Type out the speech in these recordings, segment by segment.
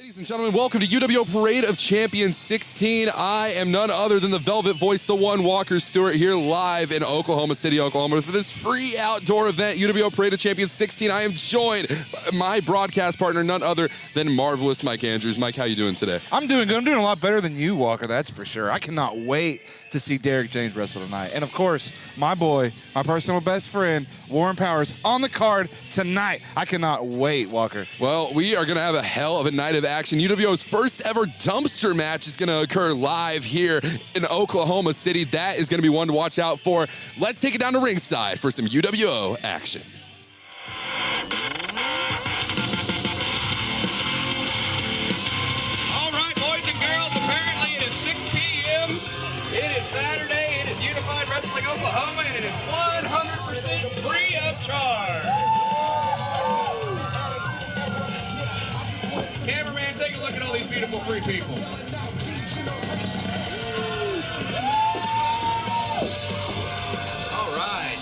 Ladies and gentlemen, welcome to UWO Parade of Champions 16. I am none other than the Velvet Voice, the one Walker Stewart, here live in Oklahoma City, Oklahoma for this free outdoor event, UWO Parade of Champions 16. I am joined by my broadcast partner, none other than marvelous Mike Andrews. Mike, how you doing today? I'm doing good. I'm doing a lot better than you, Walker, that's for sure. I cannot wait to see Derek James wrestle tonight. And, of course, my boy, my personal best friend, Warren Powers, on the card tonight. I cannot wait, Walker. Well, we are going to have a hell of a night of action. UWO's first ever dumpster match is going to occur live here in Oklahoma City. That is going to be one to watch out for. Let's take it down to ringside for some UWO action. All right, boys and girls, apparently it is 6 p.m. It is Saturday. It is Unified Wrestling Oklahoma, and it is 100% free of charge. Cameraman, take a look at all these beautiful free people. All right.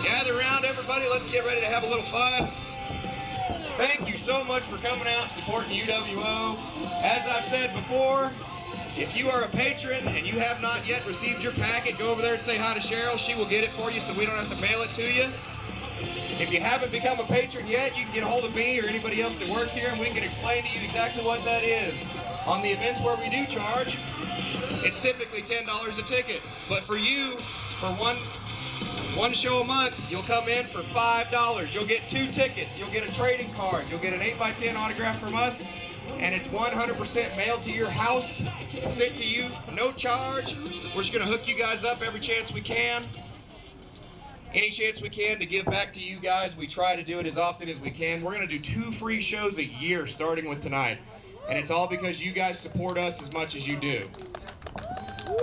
Gather around, everybody. Let's get ready to have a little fun. Thank you so much for coming out and supporting UWO. As I've said before, if you are a patron and you have not yet received your packet, go over there and say hi to Cheryl. She will get it for you so we don't have to mail it to you. If you haven't become a patron yet, you can get a hold of me or anybody else that works here and we can explain to you exactly what that is. On the events where we do charge, it's typically $10 a ticket. But for you, for one show a month, you'll come in for $5. You'll get 2 tickets. You'll get a trading card. You'll get an 8x10 autograph from us. And it's 100% mailed to your house, sent to you, no charge. We're just gonna hook you guys up every chance we can. Any chance we can to give back to you guys, we try to do it as often as we can. We're gonna do 2 free shows a year starting with tonight. And it's all because you guys support us as much as you do.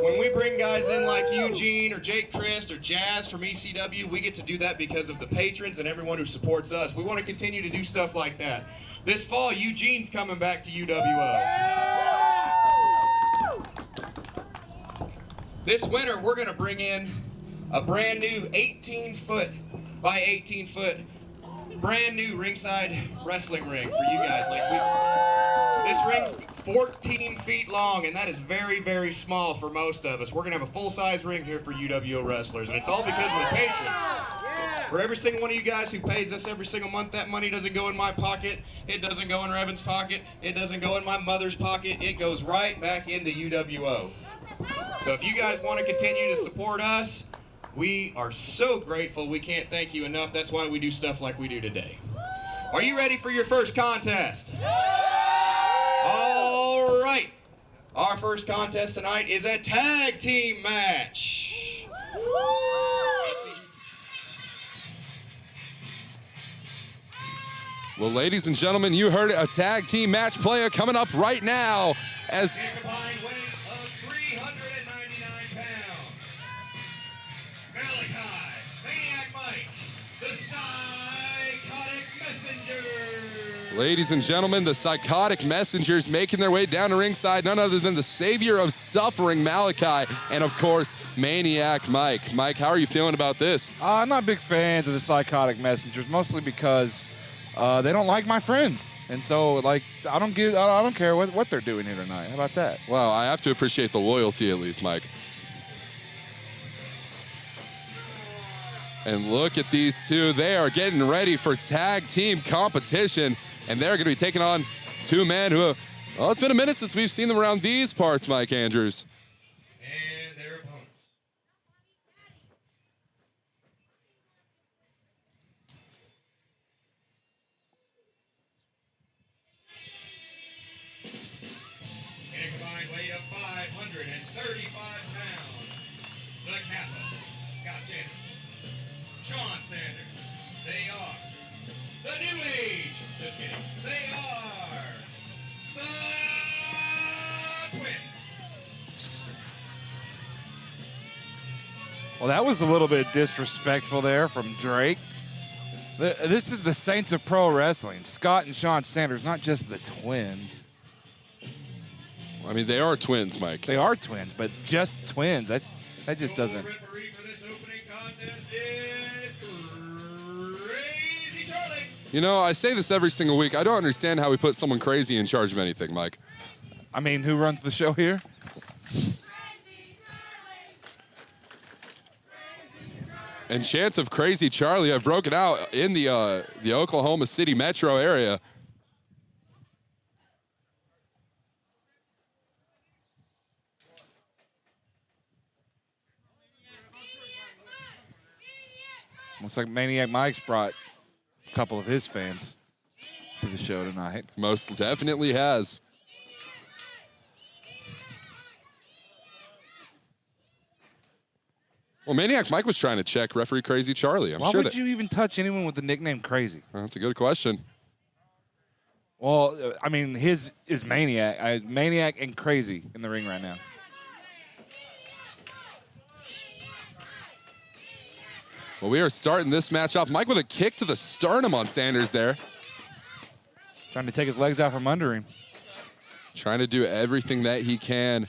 When we bring guys in like Eugene or Jake Christ or Jazz from ECW, we get to do that because of the patrons and everyone who supports us. We want to continue to do stuff like that. This fall, Eugene's coming back to UWO. This winter, we're going to bring in a brand new 18-foot by 18-foot brand new ringside wrestling ring for you guys. This ring's 14 feet long, and that is very, very small for most of us. We're going to have a full-size ring here for UWO wrestlers, and it's all because of the patrons. For every single one of you guys who pays us every single month, that money doesn't go in my pocket, it doesn't go in Revan's pocket, it doesn't go in my mother's pocket, it goes right back into UWO. So if you guys want to continue to support us, we are so grateful. We can't thank you enough. That's why we do stuff like we do today. Are you ready for your first contest? All right. Our first contest tonight is a tag team match. Well, ladies and gentlemen, you heard it, a tag team match player coming up right now as A combined weight of 399 pounds. Malachi, Maniac Mike, the Psychotic Messenger. ladies and gentlemen, the Psychotic Messengers making their way down to ringside, none other than the savior of suffering, Malachi, and of course, Maniac Mike. Mike, how are you feeling about this? I'm not big fans of the Psychotic Messengers, mostly because they don't like my friends. And so, like, I don't care what they're doing here tonight. How about that? Well, I have to appreciate the loyalty at least, Mike. And look at these two. They are getting ready for tag team competition, and they're going to be taking on 2 men who, well, it's been a minute since we've seen them around these parts, Mike Andrews. And their opponents. In a combined weight of 535 pounds, the Kappa, Scott Sanders, Sean Sanders, they are the New Age, just kidding, they are the Twins. Well, that was a little bit disrespectful there from Drake. This is the Saints of Pro Wrestling. Scott and Sean Sanders, not just the twins. I mean, they are twins, Mike. They are twins, but just twins. That just doesn't. Referee for this opening contest is Crazy Charlie. You know, I say this every single week. I don't understand how we put someone crazy in charge of anything, Mike. I mean, who runs the show here? And chants of Crazy Charlie have broken out in the Oklahoma City metro area. Looks like Maniac Mike's brought a couple of his fans to the show tonight. Most definitely has. Well, Maniac Mike was trying to check referee Crazy Charlie. Why would you even touch anyone with the nickname Crazy? Well, that's a good question. Well, I mean, his is Maniac. Maniac and Crazy in the ring right now. Well, we are starting this match off. Mike with a kick to the sternum on Sanders there. Trying to take his legs out from under him. Trying to do everything that he can.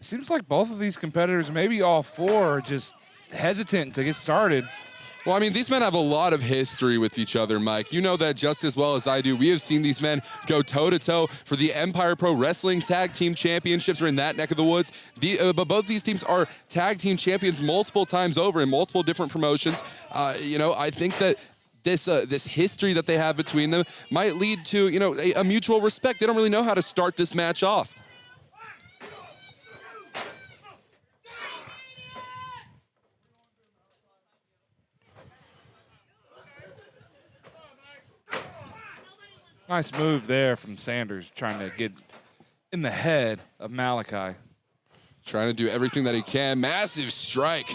It seems like both of these competitors, maybe all four, are just hesitant to get started. Well, I mean, these men have a lot of history with each other, Mike. You know that just as well as I do. We have seen these men go toe-to-toe for the Empire Pro Wrestling Tag Team Championships or in that neck of the woods. But both these teams are tag team champions multiple times over in multiple different promotions. You know, I think that this history that they have between them might lead to, you know, a mutual respect. They don't really know how to start this match off. Nice move there from Sanders, trying to get in the head of Malachi. Trying to do everything that he can. Massive strike.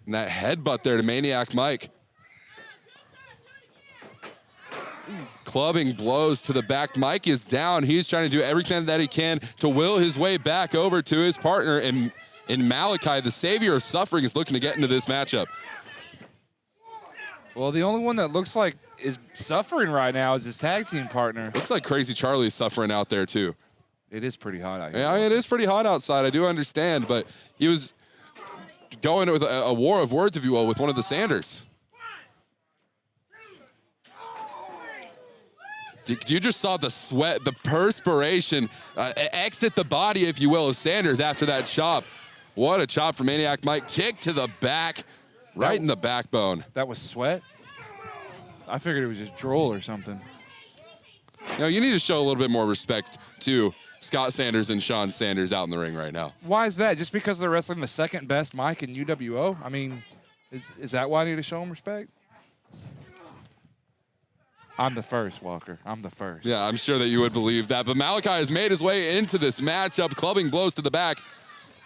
And that headbutt there to Maniac Mike. Clubbing blows to the back. Mike is down. He's trying to do everything that he can to will his way back over to his partner. And in Malachi, the savior of suffering, is looking to get into this matchup. Well, the only one that looks like is suffering right now is his tag team partner. Looks like Crazy Charlie's suffering out there, too. It is pretty hot out here. Yeah, it is pretty hot outside. I do understand, but he was going with a war of words, if you will, with one of the Sanders. You just saw the sweat, the perspiration exit the body, if you will, of Sanders after that chop. What a chop from Maniac Mike. Kick to the back. Right in the backbone. That was sweat? I figured it was just drool or something. You know, you need to show a little bit more respect to Scott Sanders and Sean Sanders out in the ring right now. Why is that? Just because they're wrestling the second best mic in UWO? I mean, is that why I need to show them respect? I'm the first, Walker. I'm the first. Yeah, I'm sure that you would believe that. But Malachi has made his way into this matchup, clubbing blows to the back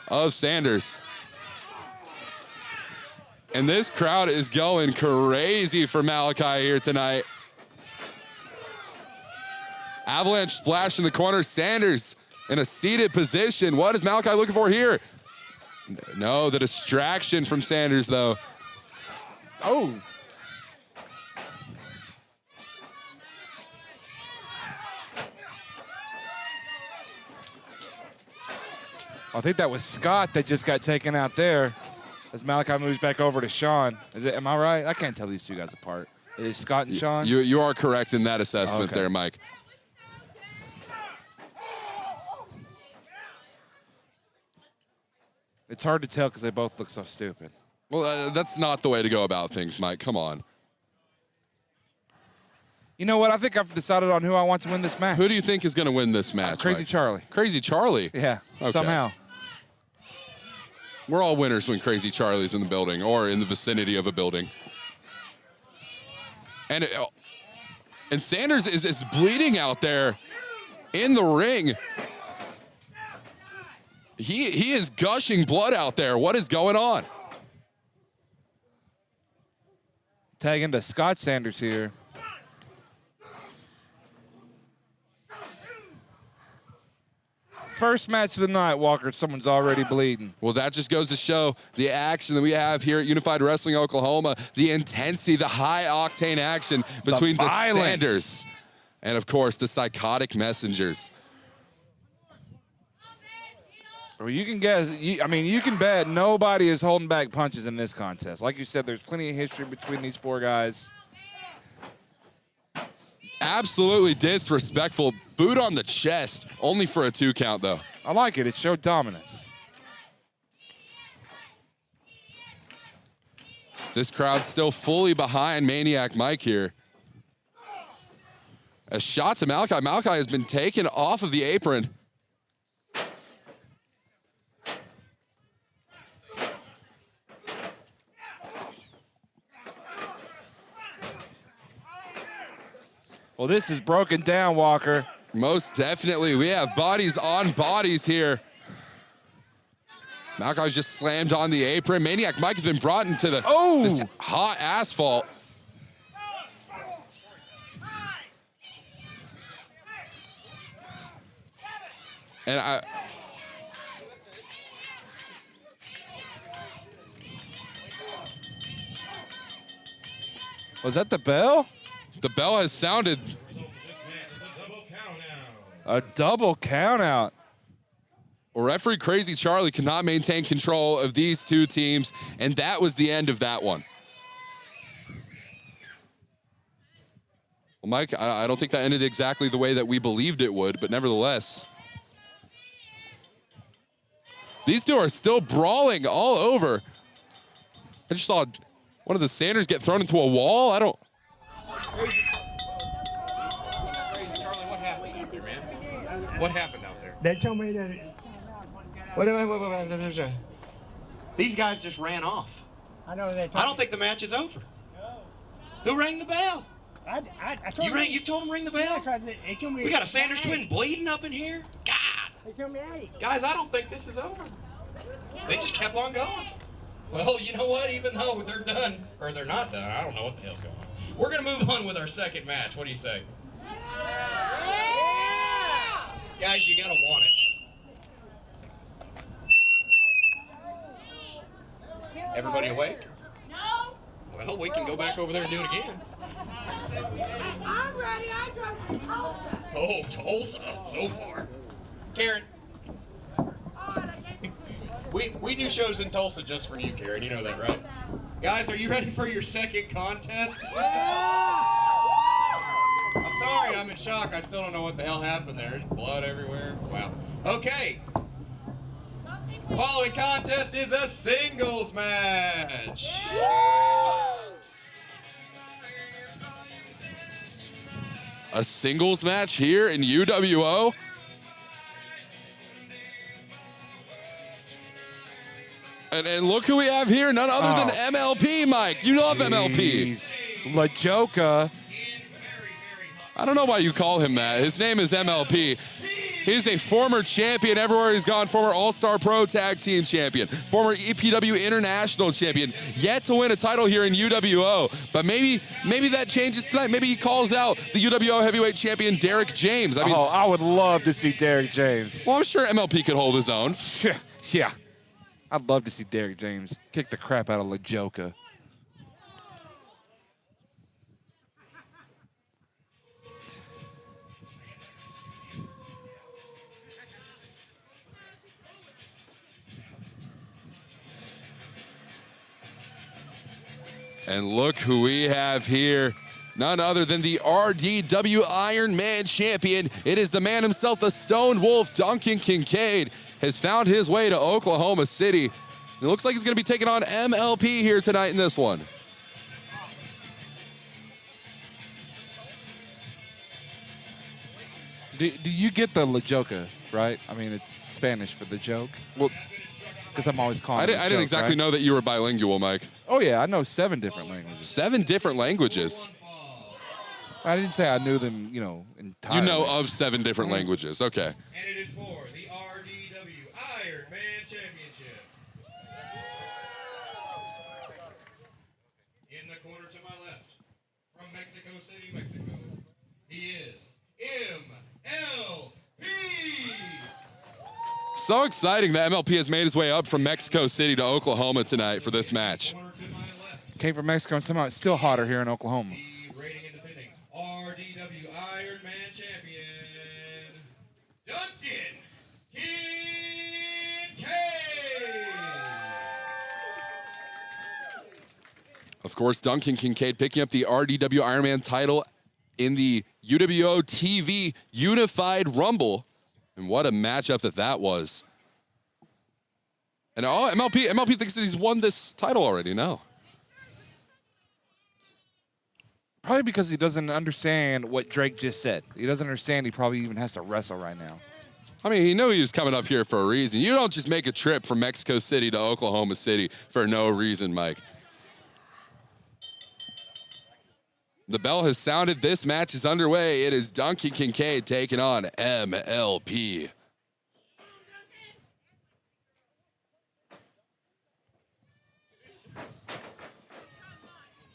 of Sanders. And this crowd is going crazy for Malachi here tonight. Avalanche splash in the corner. Sanders in a seated position. What is Malachi looking for here? No, the distraction from Sanders, though. Oh. I think that was Scott that just got taken out there. As Malachi moves back over to Sean. Am I right? I can't tell these two guys apart. It is Scott and Sean? You are correct in that assessment okay. there, Mike. It's hard to tell because they both look so stupid. Well, that's not the way to go about things, Mike. Come on. You know what? I think I've decided on who I want to win this match. Who do you think is going to win this match, Crazy Mike? Charlie. Crazy Charlie? Yeah, okay. Somehow. We're all winners when Crazy Charlie's in the building or in the vicinity of a building. And Sanders is bleeding out there in the ring. He is gushing blood out there. What is going on? Tag into Scott Sanders here. first match of the night, Walker, someone's already bleeding. Well, that just goes to show the action that we have here at Unified Wrestling Oklahoma, the intensity, the high-octane action between the Sanders and, of course, the Psychotic Messengers. Well, you can guess. I mean, you can bet nobody is holding back punches in this contest. Like you said, there's plenty of history between these four guys. Absolutely disrespectful. Boot on the chest, only for a 2 count, though. I like it. It showed dominance. This crowd's still fully behind Maniac Mike here. A shot to Malachi. Malachi has been taken off of the apron. Well, this is broken down, Walker. Most definitely. We have bodies on bodies here. Malachi's just slammed on the apron. Maniac Mike has been brought into this hot asphalt. And Was that the bell? the bell has sounded. A double count out. Referee Crazy Charlie cannot maintain control of these two teams, and that was the end of that one. Well, Mike, I don't think that ended exactly the way that we believed it would, but nevertheless. These two are still brawling all over. I just saw one of the Sanders get thrown into a wall. I don't. Crazy Charlie, what happened out there, man? What happened out there? They told me that. Wait. These guys just ran off. I know they. I don't think the match is over. Who rang the bell? I told You rang. You told them ring the Yeah, bell. they told me. We got a Sanders twin bleeding up in here. God, They told me, hey. guys, I don't think this is over. They just kept on going. Well, you know what? Even though they're done, or they're not done, I don't know what the hell's going on. We're going to move on with our second match. What do you say? Yeah! Guys, you got to want it. Everybody awake? No, Well, we can go back over there and do it again. I'm ready. I drove from Tulsa. Oh, Tulsa, so far. Karen, Oh, and I gave we do shows in Tulsa just for you, Karen. You know that, right? Guys, are you ready for your second contest? I'm sorry, I'm in shock. I still don't know what the hell happened there. There's blood everywhere. Wow. Okay. Following contest is a singles match. A singles match here in UWO. And look who we have here, none other than MLP, Mike. You love MLP. La Joker. I don't know why you call him that. His name is MLP. He's a former champion everywhere he's gone, former All-Star Pro Tag Team champion, former EPW International champion, yet to win a title here in UWO. But maybe that changes tonight. Maybe he calls out the UWO heavyweight champion, Derek James. I mean, I would love to see Derek James. well, I'm sure MLP could hold his own. Yeah. I'd love to see Derek James kick the crap out of La Joker. And look who we have here. None other than the RDW Iron Man champion. It is the man himself, the Stone Wolf, Duncan Kincaid, has found his way to Oklahoma City. It looks like he's going to be taking on MLP here tonight in this one. Do you get the La Joker, right? I mean, it's Spanish for the joke. Well, Because I'm always calling I didn't exactly know that you were bilingual, Mike. Oh, yeah, I know 7 different languages. 7 different languages. I didn't say I knew them, entirely. You know of 7 different languages. Okay. And it is for the RDW Iron Man Championship. In the corner to my left, from Mexico City, Mexico, he is MLP. So exciting that MLP has made his way up from Mexico City to Oklahoma tonight for this match. Came from Mexico, and somehow it's still hotter here in Oklahoma. Rating and defending RDW Ironman champion, Duncan Kincaid. Of course, Duncan Kincaid picking up the RDW Ironman title in the UWO TV Unified Rumble. And what a matchup that was. And MLP thinks that he's won this title already. No. Probably because he doesn't understand what Drake just said. He doesn't understand he probably even has to wrestle right now. I mean, he knew he was coming up here for a reason. You don't just make a trip from Mexico City to Oklahoma City for no reason, Mike. The bell has sounded. This match is underway. It is Duncan Kincaid taking on MLP.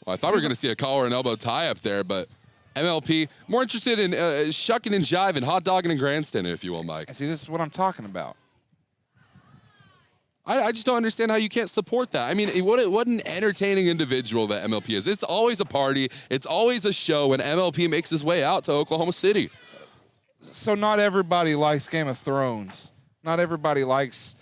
Well, I thought we were going to see a collar and elbow tie up there, but MLP more interested in shucking and jiving, hot dogging and grandstanding, if you will, Mike. See, this is what I'm talking about. I just don't understand how you can't support that. I mean, what an entertaining individual that MLP is. It's always a party. It's always a show when MLP makes his way out to Oklahoma City. So not everybody likes Game of Thrones. Not everybody likes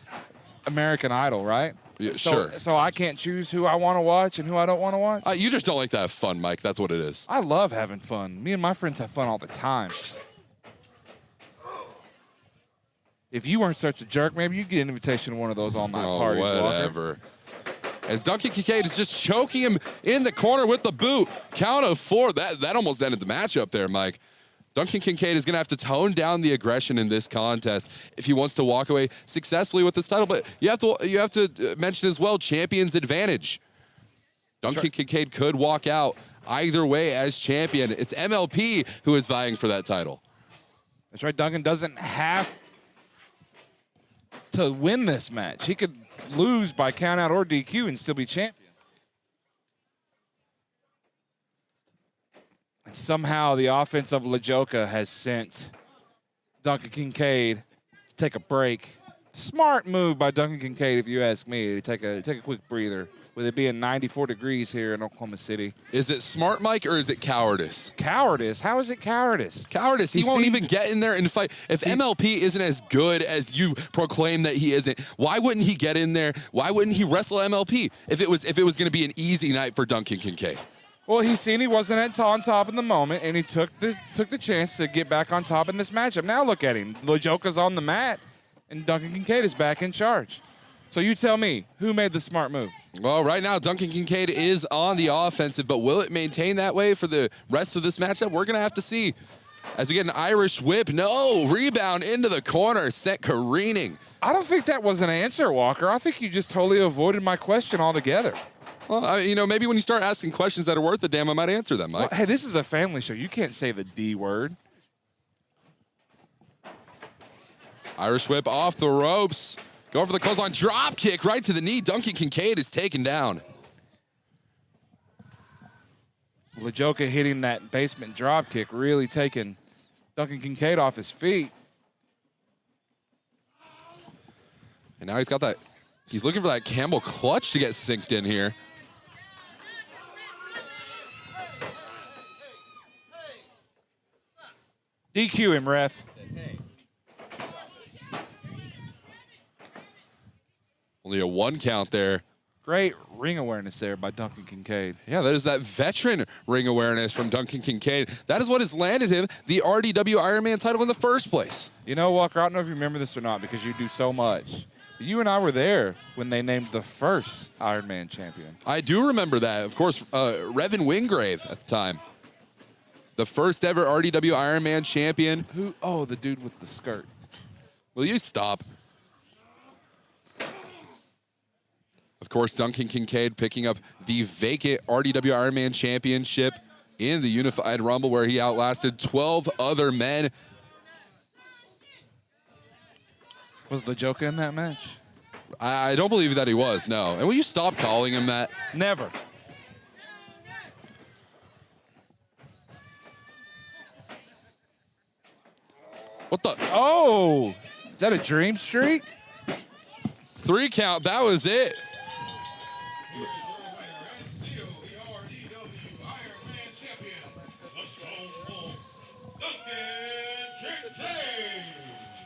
American Idol, right? Yeah, so, sure. So I can't choose who I want to watch and who I don't want to watch? You just don't like to have fun, Mike. That's what it is. I love having fun. Me and my friends have fun all the time. If you weren't such a jerk, maybe you'd get an invitation to one of those all-night parties, whatever. As Duncan Kincaid is just choking him in the corner with the boot. Count of 4. That almost ended the matchup there, Mike. Duncan Kincaid is going to have to tone down the aggression in this contest if he wants to walk away successfully with this title. But you have to mention as well champion's advantage. Duncan Kincaid could walk out either way as champion. It's MLP who is vying for that title. That's right. Duncan doesn't have to win this match. He could lose by countout or DQ and still be champion. And somehow the offense of LaJoka has sent Duncan Kincaid to take a break. Smart move by Duncan Kincaid, if you ask me, to take a quick breather. With it being 94 degrees here in Oklahoma City. Is it smart, Mike, or is it cowardice? Cowardice? How is it cowardice? Cowardice. He won't even get in there and fight. If MLP isn't as good as you proclaim that he isn't, why wouldn't he get in there? Why wouldn't he wrestle MLP if it was going to be an easy night for Duncan Kincaid? Well, he's seen he wasn't on top in the moment, and he took the chance to get back on top in this matchup. Now look at him. LaJoka's on the mat, and Duncan Kincaid is back in charge. So you tell me, who made the smart move? Well, right now, Duncan Kincaid is on the offensive, but will it maintain that way for the rest of this matchup? We're going to have to see. As we get an Irish whip, no, rebound into the corner, sent careening. I don't think that was an answer, Walker. I think you just totally avoided my question altogether. Well, maybe when you start asking questions that are worth a damn, I might answer them, Mike. Well, hey, this is a family show. You can't say the D word. Irish whip off the ropes. Going for the clothesline drop kick right to the knee. Duncan Kincaid is taken down. LaJoka hitting that basement drop kick, really taking Duncan Kincaid off his feet. And now he's got that. He's looking for that Campbell clutch to get synced in here. DQ him, ref. Only a 1 count there. Great ring awareness there by Duncan Kincaid. Yeah, that is that veteran ring awareness from Duncan Kincaid. That is what has landed him the RDW Ironman title in the first place. You know, Walker, I don't know if you remember this or not because you do so much. You and I were there when they named the first Ironman champion. I do remember that. Of course, Revin Wingrave at the time. The first ever RDW Ironman champion. Who? Oh, the dude with the skirt. Will you stop? Of course, Duncan Kincaid picking up the vacant RDW Ironman championship in the Unified Rumble where he outlasted 12 other men. Was LaJoka in that match? I don't believe that he was, no. And will you stop calling him that? Never. What the? Oh, is that a dream streak? 3 count. That was it.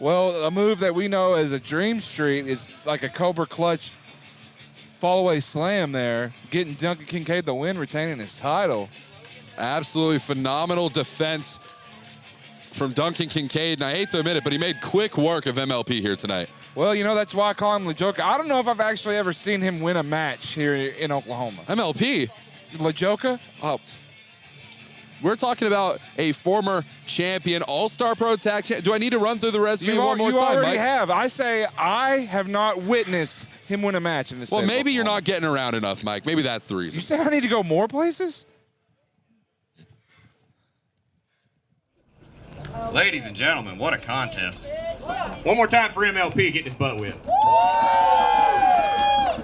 Well, a move that we know as a Dream Street is like a Cobra Clutch fall-away slam there, getting Duncan Kincaid the win, retaining his title. Absolutely phenomenal defense from Duncan Kincaid, and I hate to admit it, but he made quick work of MLP here tonight. Well, you know, that's why I call him LaJoka. I don't know if I've actually ever seen him win a match here in Oklahoma. MLP? LaJoka? Oh. We're talking about a former champion, All-Star Pro Tag champion. Do I need to run through the resume one more time, You already Mike? have. I say I have not witnessed him win a match in this. Well, maybe you're not getting around enough, Mike. Maybe that's the reason. You say I need to go more places? Ladies and gentlemen, what a contest. One more time for MLP getting his butt whipped.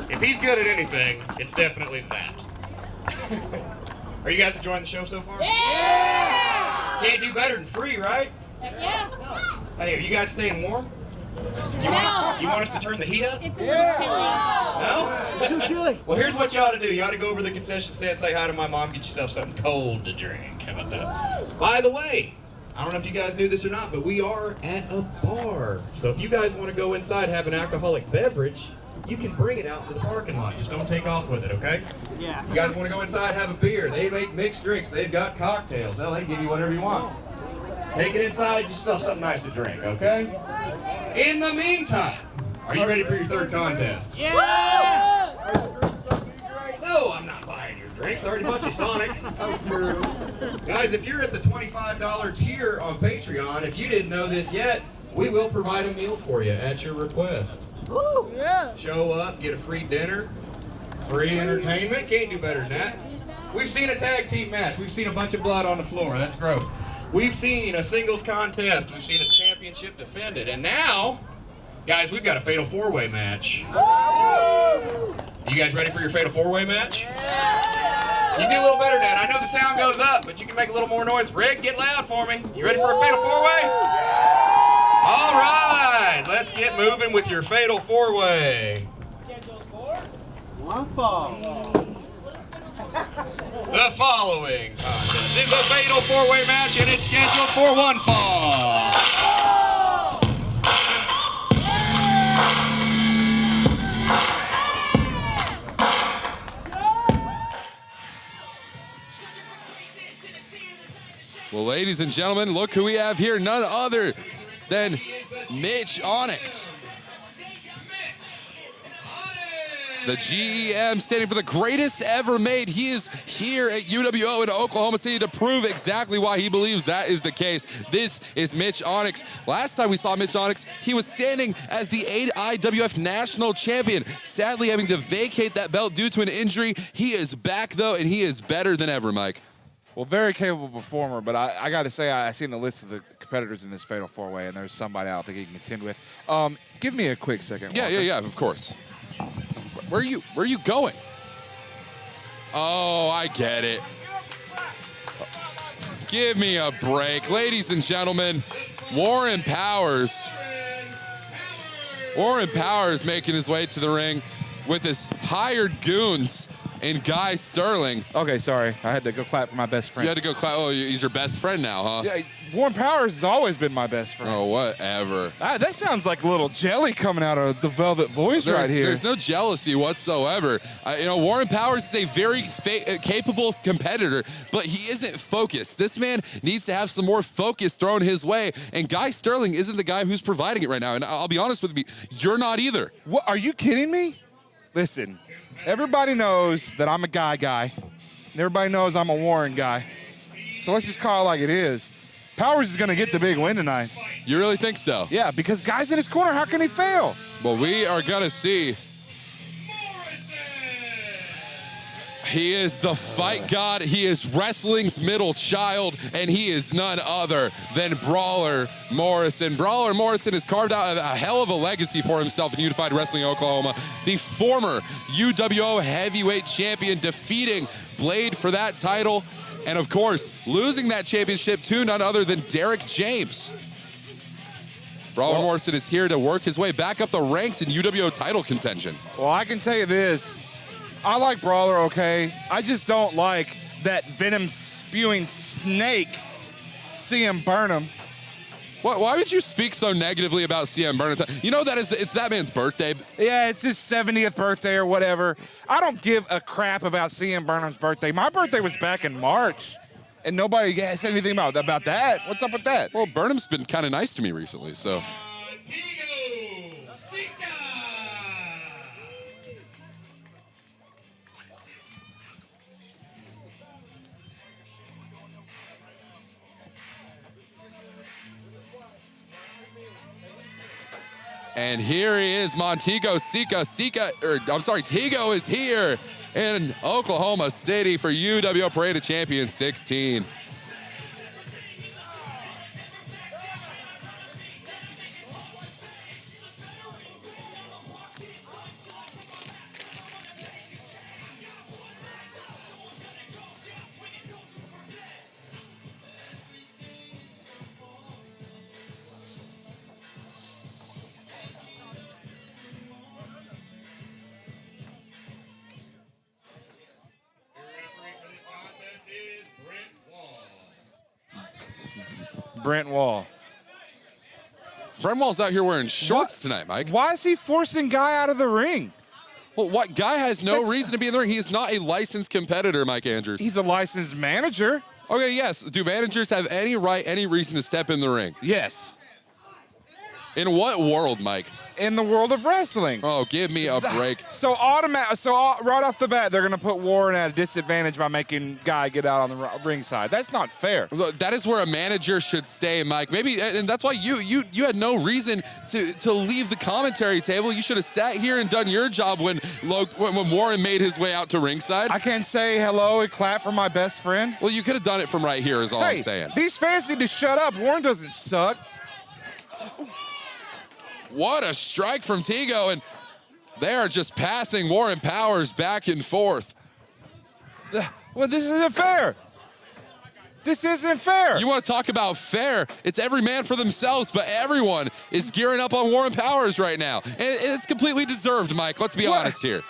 If he's good at anything, it's definitely that. Are you guys enjoying the show so far? Yeah! Can't do better than free, right? Yeah. Hey, are you guys staying warm? You want us to turn the heat up? It's a little chilly. No? It's too chilly. Well, here's what you ought to do. You ought to go over to the concession stand, say hi to my mom, get yourself something cold to drink. How about that? By the way, I don't know if you guys knew this or not, but we are at a bar. So if you guys want to go inside, have an alcoholic beverage, you can bring it out to the parking lot. Just don't take off with it, okay? Yeah. You guys want to go inside, have a beer. They make mixed drinks. They've got cocktails. Hell, they give you whatever you want. Take it inside, get yourself something nice to drink, okay? In the meantime, are you ready for your third contest? Yeah! No, I'm not buying your drinks. I already bought you Sonic. Guys, if you're at the $25 tier on Patreon, if you didn't know this yet, we will provide a meal for you at your request. Yeah. Show up, get a free dinner, free entertainment. Can't do better than that. We've seen a tag team match. We've seen a bunch of blood on the floor. That's gross. We've seen a singles contest. We've seen a championship defended. And now, guys, we've got a fatal four-way match. You guys ready for your fatal four-way match? Yeah. You can do a little better than that. I know the sound goes up, but you can make a little more noise. Rick, get loud for me. You ready for a fatal four-way? All right, let's get moving with your fatal four-way. One fall. The following contest is a fatal four-way match, and it's scheduled for one fall. Well, ladies and gentlemen, look who we have here. None other than Mitch Onyx. The GEM standing for the greatest ever made. He is here at UWO in Oklahoma City to prove exactly why he believes that is the case. This is Mitch Onyx. Last time we saw Mitch Onyx, he was standing as the IWF National Champion. Sadly, having to vacate that belt due to an injury. He is back, though, and he is better than ever, Mike. Well, very capable performer, but I got to say, I've seen the list of the competitors in this fatal four-way, and there's somebody I don't think he can contend with. Give me a quick second, Walker. Yeah, of course. Where are you going? Oh, I get it. Give me a break. Ladies and gentlemen, Warren Powers. Warren Powers making his way to the ring with his hired goons and Guy Sterling. Okay, sorry. I had to go clap for my best friend. You had to go clap. Oh, he's your best friend now, huh? Yeah, Warren Powers has always been my best friend. Oh, whatever. That sounds like a little jelly coming out of the Velvet Voice right here. There's no jealousy whatsoever. Warren Powers is a very capable competitor, but he isn't focused. This man needs to have some more focus thrown his way, and Guy Sterling isn't the guy who's providing it right now. And I'll be honest with you, you're not either. What? Are you kidding me? Listen, everybody knows that I'm a guy, and everybody knows I'm a Warren guy. So let's just call it like it is. Powers is going to get the big win tonight. You really think so? Yeah, because Guy's in his corner. How can he fail? Well, we are going to see. He is the fight god. He is wrestling's middle child, and he is none other than Brawler Morrison. Brawler Morrison has carved out a hell of a legacy for himself in Unified Wrestling Oklahoma. The former UWO heavyweight champion, defeating Blade for that title, and of course, losing that championship to none other than Derek James. Brawler Morrison is here to work his way back up the ranks in UWO title contention. Well, I can tell you this. I like Brawler, okay? I just don't like that venom-spewing snake, CM Burnham. Why would you speak so negatively about CM Burnham? You know it's that man's birthday. Yeah, it's his 70th birthday or whatever. I don't give a crap about CM Burnham's birthday. My birthday was back in March, and nobody said anything about that. What's up with that? Well, Burnham's been kind of nice to me recently, so. And here he is, Montego Tigo is here in Oklahoma City for UWO Parade of Champions 16. Brent Wall. Brent Wall's out here wearing shorts tonight, Mike. Why is he forcing Guy out of the ring? Well, what guy has no reason to be in the ring? He is not a licensed competitor, Mike Andrews. He's a licensed manager. Okay, yes. Do managers have any right, any reason to step in the ring? Yes. In what world, Mike? In the world of wrestling. Oh, give me a break. So right off the bat, they're going to put Warren at a disadvantage by making Guy get out on the ring side. That's not fair. Look, that is where a manager should stay, Mike. Maybe, and that's why you had no reason to leave the commentary table. You should have sat here and done your job when Warren made his way out to ringside. I can't say hello and clap for my best friend. Well, you could have done it from right here is all I'm saying. These fans need to shut up. Warren doesn't suck. What a strike from Tigo, and they are just passing Warren Powers back and forth. Well, this isn't fair. This isn't fair. You want to talk about fair? It's every man for themselves, but everyone is gearing up on Warren Powers right now. And it's completely deserved, Mike. Let's be honest here.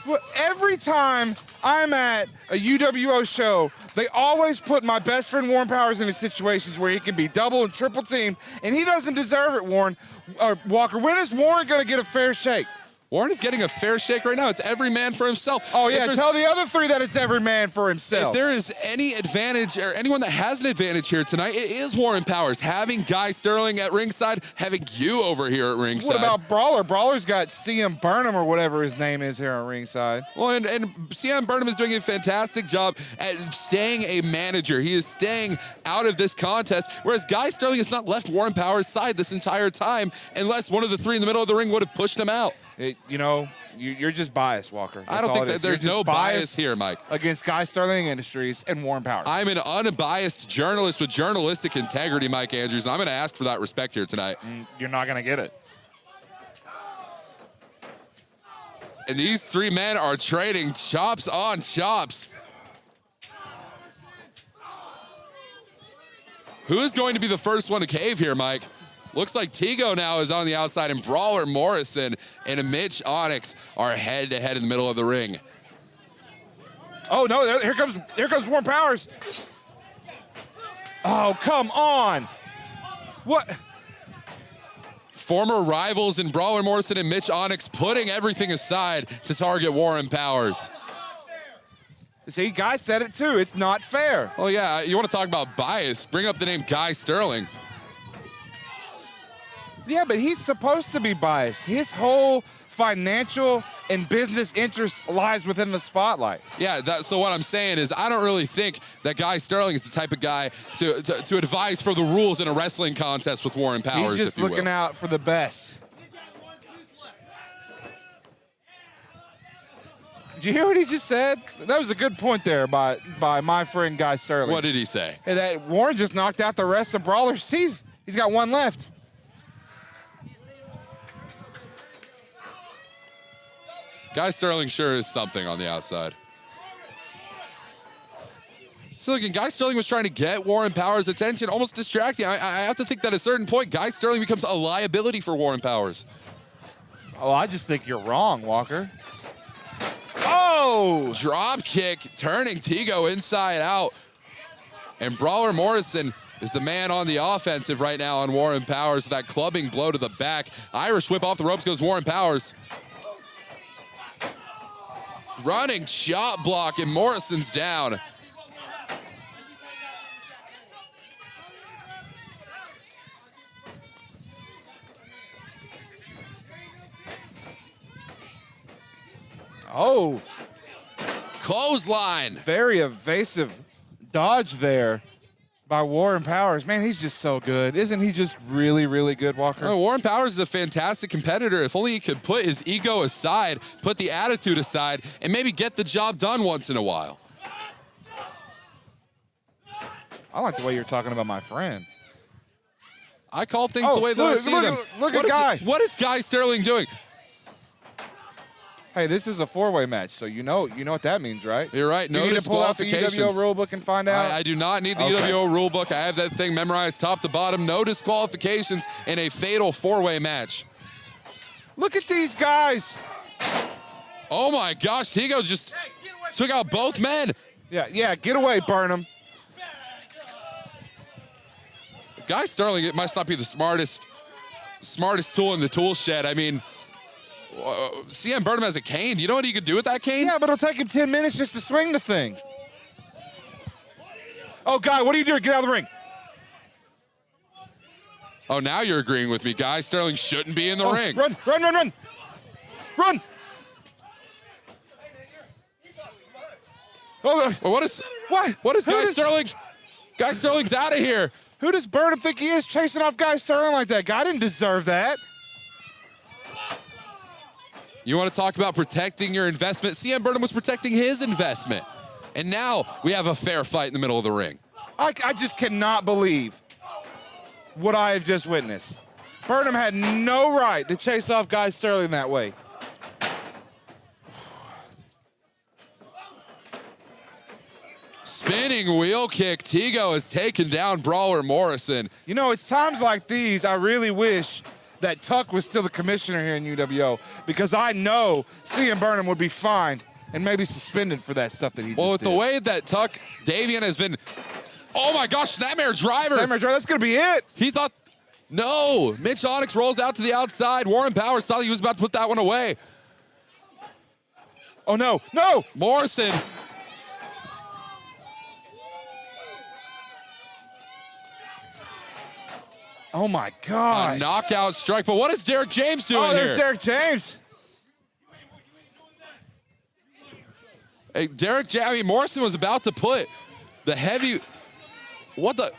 Well, every time I'm at a UWO show, they always put my best friend Warren Powers into situations where he can be double and triple teamed, and he doesn't deserve it, Walker. When is Warren going to get a fair shake? Warren is getting a fair shake right now. It's every man for himself. Oh, yeah, tell the other three that it's every man for himself. If there is any advantage or anyone that has an advantage here tonight, it is Warren Powers. Having Guy Sterling at ringside, having you over here at ringside. What about Brawler? Brawler's got CM Burnham or whatever his name is here at ringside. Well, and CM Burnham is doing a fantastic job at staying a manager. He is staying out of this contest, whereas Guy Sterling has not left Warren Powers' side this entire time unless one of the three in the middle of the ring would have pushed him out. You're just biased, Walker. I don't think that there's no bias here, Mike. Against Guy Sterling Industries and Warren Powers. I'm an unbiased journalist with journalistic integrity, Mike Andrews, and I'm going to ask for that respect here tonight. You're not going to get it. And these three men are trading chops on chops. Who is going to be the first one to cave here, Mike? Looks like Tigo now is on the outside, and Brawler Morrison and Mitch Onyx are head-to-head in the middle of the ring. Oh, no, here comes Warren Powers. Oh, come on. What? Former rivals in Brawler Morrison and Mitch Onyx putting everything aside to target Warren Powers. See, Guy said it too. It's not fair. Oh, yeah, you want to talk about bias? Bring up the name Guy Sterling. Yeah, but he's supposed to be biased. His whole financial and business interest lies within the spotlight. Yeah, so what I'm saying is I don't really think that Guy Sterling is the type of guy to advise for the rules in a wrestling contest with Warren Powers. He's just looking out for the best. Did you hear what he just said? That was a good point there by my friend Guy Sterling. What did he say? That Warren just knocked out the rest of Brawler's teeth. He's got one left. Guy Sterling sure is something on the outside. This Sterling, and Guy Sterling was trying to get Warren Powers' attention, almost distracting. I have to think that at a certain point, Guy Sterling becomes a liability for Warren Powers. Oh, I just think you're wrong, Walker. Oh! Drop kick, turning Tigo inside out. And Brawler Morrison is the man on the offensive right now on Warren Powers. That clubbing blow to the back. Irish whip off the ropes goes Warren Powers. Running chop block, and Morrison's down. Oh, Clothesline. very evasive dodge there by Warren Powers. Man, he's just so good. Isn't he just really, really good, Walker? Oh, Warren Powers is a fantastic competitor. If only he could put his ego aside, put the attitude aside, and maybe get the job done once in a while. I like the way you're talking about my friend. I call things the way that I see them. Look at Guy. What is Guy Sterling doing? Hey, this is a four-way match, so you know what that means, right? You're right. No you need to pull out the disqualifications. UWO rulebook and find out. I do not need the Okay. UWO rulebook. I have that thing memorized top to bottom. No disqualifications in a fatal four-way match. Look at these guys. Oh my gosh, Tigo just took out both men. Yeah, get away, Burnham. Guy Sterling, it must not be the smartest tool in the tool shed. I mean, CM Burnham has a cane. Do you know what he could do with that cane? Yeah, but it'll take him 10 minutes just to swing the thing. Oh, Guy, what are you doing? Get out of the ring. Oh, now you're agreeing with me. Guy Sterling shouldn't be in the ring. Run. Run. Oh, Well, what is Who Guy does- Sterling? Guy Sterling's out of here. who does Burnham think he is chasing off Guy Sterling like that? Guy didn't deserve that. You want to talk about protecting your investment? CM Burnham was protecting his investment. And now we have a fair fight in the middle of the ring. I just cannot believe what I have just witnessed. Burnham had no right to chase off Guy Sterling that way. Spinning wheel kick. Tigo has taken down Brawler Morrison. You know, it's times like these I really wish that Tuck was still the commissioner here in UWO, because I know CM Burnham would be fined and maybe suspended for that stuff that he Well, just with did. the way that Tuck Davian has been, oh my gosh, Snapmare Driver. That's going to be it. He thought, no. Mitch Onyx rolls out to the outside. Warren Powers thought he was about to put that one away. Oh, no. Morrison. Oh, my A gosh. knockout strike. But what is Derek James doing Oh, there's here? Derek James. Hey, Derek James, I mean, Morrison was about to put the heavy, what the?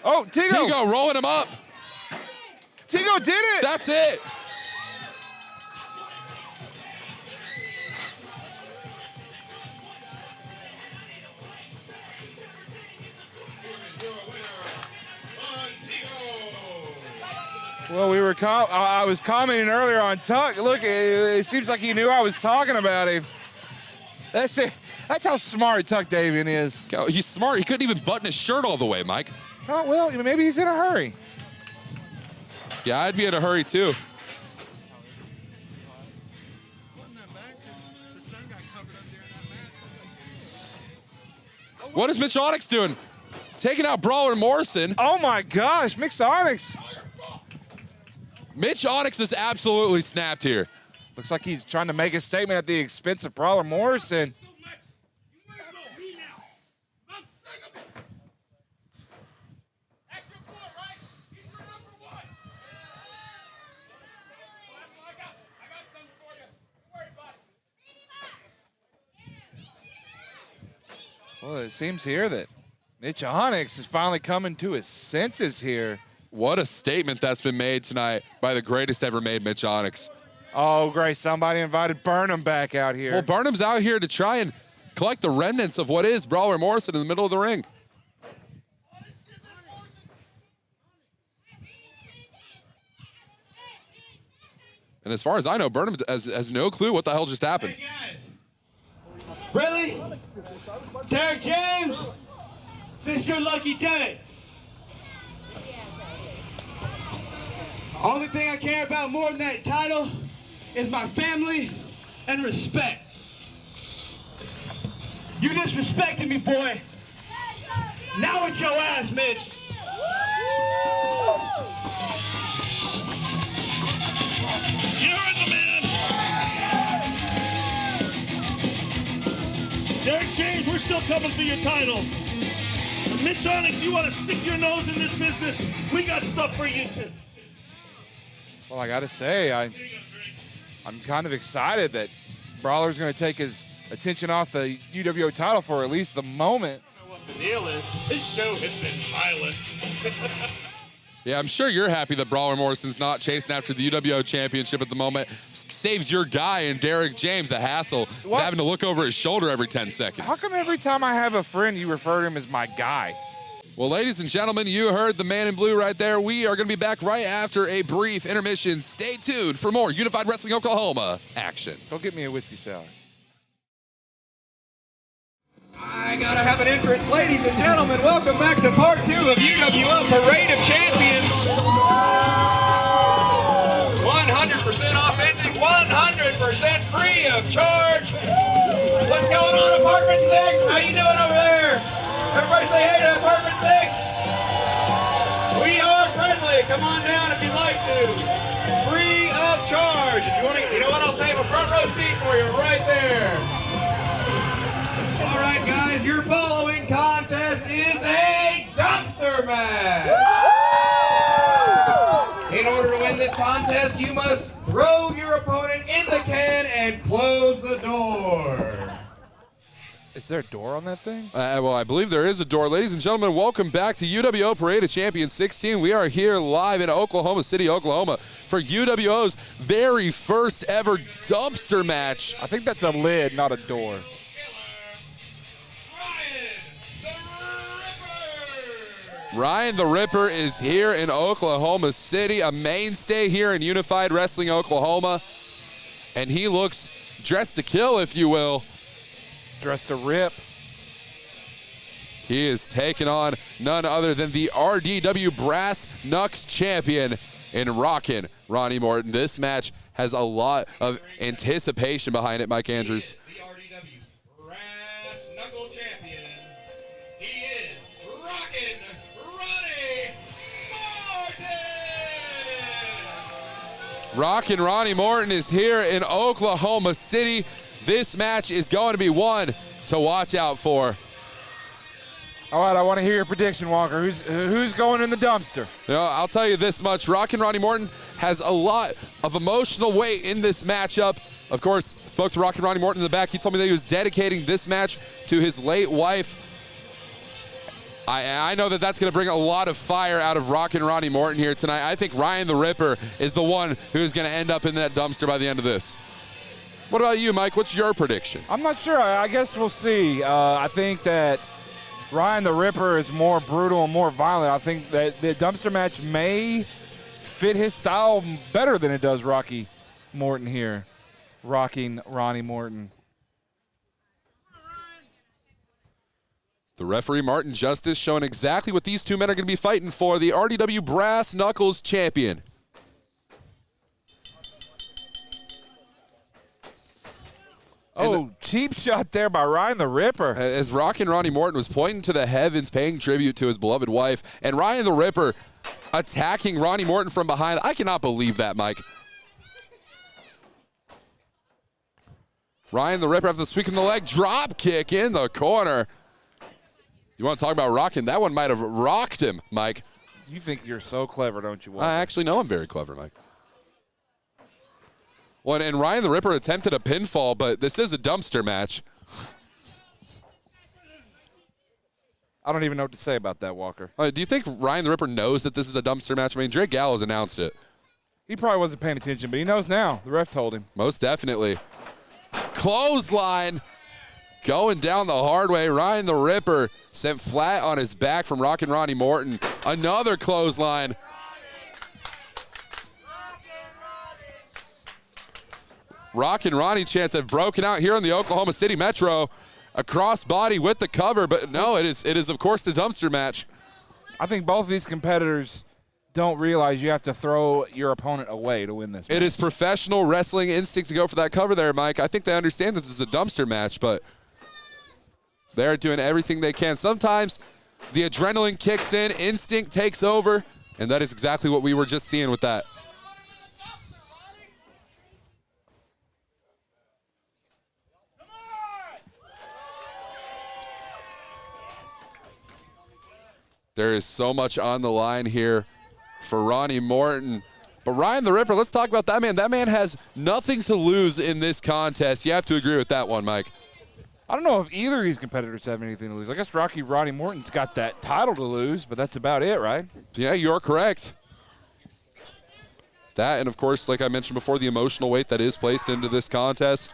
Oh, Tigo. Tigo rolling him up. Tigo did it. That's it. Well, I was commenting earlier on Tuck. Look, it seems like he knew I was talking about him. That's it. That's how smart Tuck Davian is. Oh, he's smart. He couldn't even button his shirt all the way, Mike. Oh, well, maybe he's in a hurry. Yeah, I'd be in a hurry too. What is Mitch Onyx doing? Taking out Brawler Morrison. Oh, my gosh. Mixed Onyx. Mitch Onyx is absolutely snapped here. Looks like he's trying to make a statement at the expense of Brawler Morrison. Well, it seems here that Mitch Onyx is finally coming to his senses here. What a statement that's been made tonight by the greatest ever made, Mitch Onyx. Oh, great. Somebody invited Burnham back out here. Well, Burnham's out here to try and collect the remnants of what is Brawler Morrison in the middle of the ring. And as far as I know, Burnham has no clue what the hell just happened. Really? Derek James, this is your lucky day. Only thing I care about more than that title is my family and respect. You disrespected me, boy. Now it's your ass, Mitch. You heard the man. Derek James, we're still coming for your title. And Mitch Onyx, you want to stick your nose in this business? We got stuff for you too. Well, I got to say, I'm kind of excited that Brawler's going to take his attention off the UWO title for at least the moment. I don't know what the deal is. This show has been violent. Yeah, I'm sure you're happy that Brawler Morrison's not chasing after the UWO championship at the moment. Saves your guy and Derek James a hassle of having to look over his shoulder every 10 seconds. How come every time I have a friend, you refer to him as my guy? Well, ladies and gentlemen, you heard the man in blue right there. We are going to be back right after a brief intermission. Stay tuned for more Unified Wrestling Oklahoma action. Go get me a whiskey sour. I gotta have an entrance. Ladies and gentlemen, welcome back to part 2 of UWO Parade of Champions. 100% authentic, 100% free of charge. What's going on, Apartment 6? How you doing over there? Everybody say hey to Apartment 6. We are friendly. Come on down if you'd like to. Free of charge. If you want to, you know what? I'll save a front row seat for you right there. All right, guys, your following contest is a dumpster match. In order to win this contest, you must throw your opponent in the can and close the door. Is there a door on that thing? Well, I believe there is a door. Ladies and gentlemen, welcome back to UWO Parade of Champions 16. We are here live in Oklahoma City, Oklahoma for UWO's very first ever dumpster match. I think that's a lid, not a door. Ryan the Ripper is here in Oklahoma City, a mainstay here in Unified Wrestling Oklahoma. And he looks dressed to kill, if you will. Dressed to rip. He is taking on none other than the RDW Brass Knucks champion in Rockin' Ronnie Morton. This match has a lot of anticipation behind it, Mike Andrews. The RDW Brass Knuckle champion. He is Rockin' Ronnie Morton. Rockin' Ronnie Morton is here in Oklahoma City. This match is going to be one to watch out for. All right, I want to hear your prediction, Walker. Who's going in the dumpster? You know, I'll tell you this much. Rockin' Ronnie Morton has a lot of emotional weight in this matchup. Of course, spoke to Rockin' Ronnie Morton in the back. He told me that he was dedicating this match to his late wife. I know that that's going to bring a lot of fire out of Rockin' Ronnie Morton here tonight. I think Ryan the Ripper is the one who's going to end up in that dumpster by the end of this. What about you, Mike? What's your prediction? I'm not sure. I guess we'll see. I think that Ryan the Ripper is more brutal and more violent. I think that the dumpster match may fit his style better than it does Rocky Morton here. Rocking Ronnie Morton. The referee, Martin Justice, showing exactly what these two men are going to be fighting for, the RDW Brass Knuckles champion. Oh, cheap shot there by Ryan the Ripper. As Rockin' Ronnie Morton was pointing to the heavens, paying tribute to his beloved wife, and Ryan the Ripper attacking Ronnie Morton from behind. I cannot believe that, Mike. Ryan the Ripper after the sweep in the leg, drop kick in the corner. You want to talk about rocking? That one might have rocked him, Mike. You think you're so clever, don't you, Walker? I actually know I'm very clever, Mike. Well, and Ryan the Ripper attempted a pinfall, but this is a dumpster match. I don't even know what to say about that, Walker. Do you think Ryan the Ripper knows that this is a dumpster match? I mean, Drake Gallows announced it. He probably wasn't paying attention, but he knows now. The ref told him. Most definitely. Clothesline going down the hard way. Ryan the Ripper sent flat on his back from Rockin' Ronnie Morton. Another clothesline. Rockin' Ronnie chants have broken out here in the Oklahoma City Metro. a crossbody with the cover, but no, it is of course the dumpster match. I think both of these competitors don't realize you have to throw your opponent away to win this match. It is professional wrestling instinct to go for that cover there, Mike. I think they understand that this is a dumpster match, but they're doing everything they can. Sometimes the adrenaline kicks in, instinct takes over, and that is exactly what we were just seeing with that. There is so much on the line here for Ronnie Morton. But Ryan the Ripper, let's talk about that man. That man has nothing to lose in this contest. You have to agree with that one, Mike. I don't know if either of these competitors have anything to lose. I guess Ronnie Morton's got that title to lose, but that's about it, right? Yeah, you're correct. That, and of course, like I mentioned before, the emotional weight that is placed into this contest.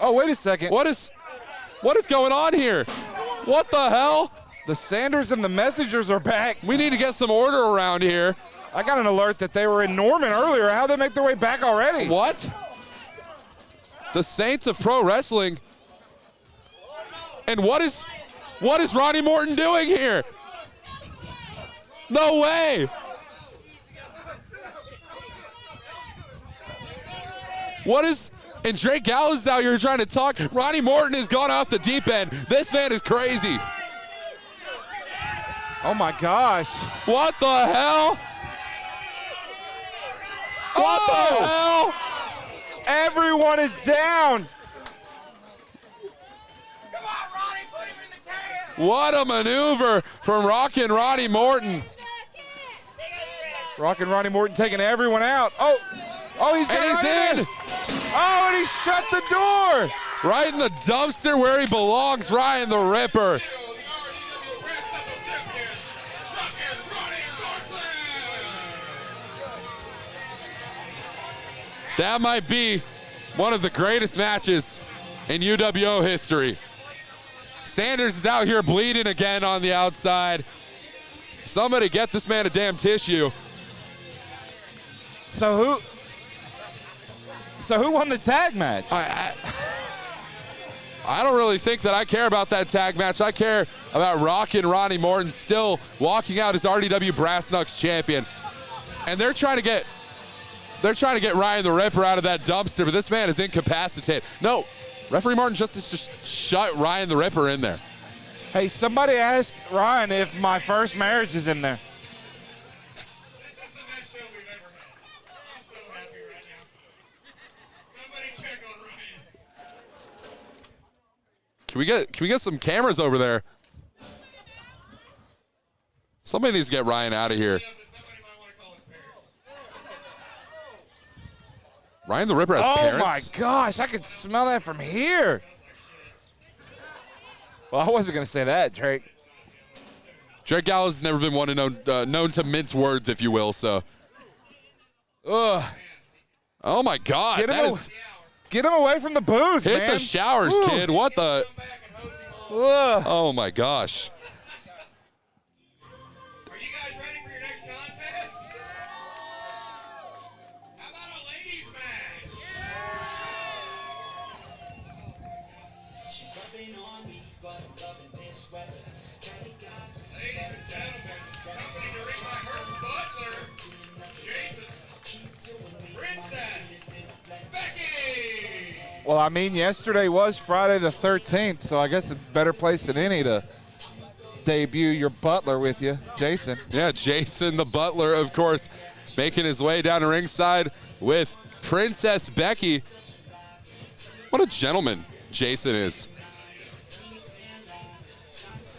Oh, wait a second. What is going on here? What the hell? The Sanders and the Messengers are back. We need to get some order around here. I got an alert that they were in Norman earlier. How'd they make their way back already? What? The Saints of Pro Wrestling. And what is Ronnie Morton doing here? No way. And Drake Gallows is out here trying to talk. Ronnie Morton has gone off the deep end. This man is crazy. Oh my gosh. What the hell? What the hell? Everyone is down. Come on, Ronnie, put him in the can. What a maneuver from Rockin' Ronnie Morton. Rockin' Ronnie Morton taking everyone out. Oh, he's in. Oh, and he shut the door. Right in the dumpster where he belongs, Ryan the Ripper. That might be one of the greatest matches in UWO history. Sanders is out here bleeding again on the outside. Somebody get this man a damn tissue. So who won the tag match? I don't really think that I care about that tag match. I care about Rockin' Ronnie Morton still walking out as RDW Brass Knucks champion. And they're trying to get Ryan the Ripper out of that dumpster, but this man is incapacitated. No, referee Martin Justice just shut Ryan the Ripper in there. Hey, somebody asked Ryan if my first marriage is in there. This is the best show we've ever had. I'm so happy right now. Somebody check on Ryan. Can we get some cameras over there? Somebody needs to get Ryan out of here. Somebody might want to call his parents. Ryan the Ripper has parents. Oh my gosh, I can smell that from here. Well, I wasn't going to say that, Drake. Drake Gallows has never been one known to mince words, if you will, so. Ugh. Oh my God. Get him away from the booth, Hit man. the showers, Ooh. kid. What the? Ugh. Oh my gosh. Are you guys ready for your next contest? How about a ladies match? Ladies and gentlemen, accompanying the ring by her butler, Jason, Princess, Becky. Well, I mean, yesterday was Friday the 13th, so I guess it's a better place than any to debut your butler with you, Jason. Yeah, Jason the Butler, of course, making his way down to ringside with Princess Becky. What a gentleman Jason is.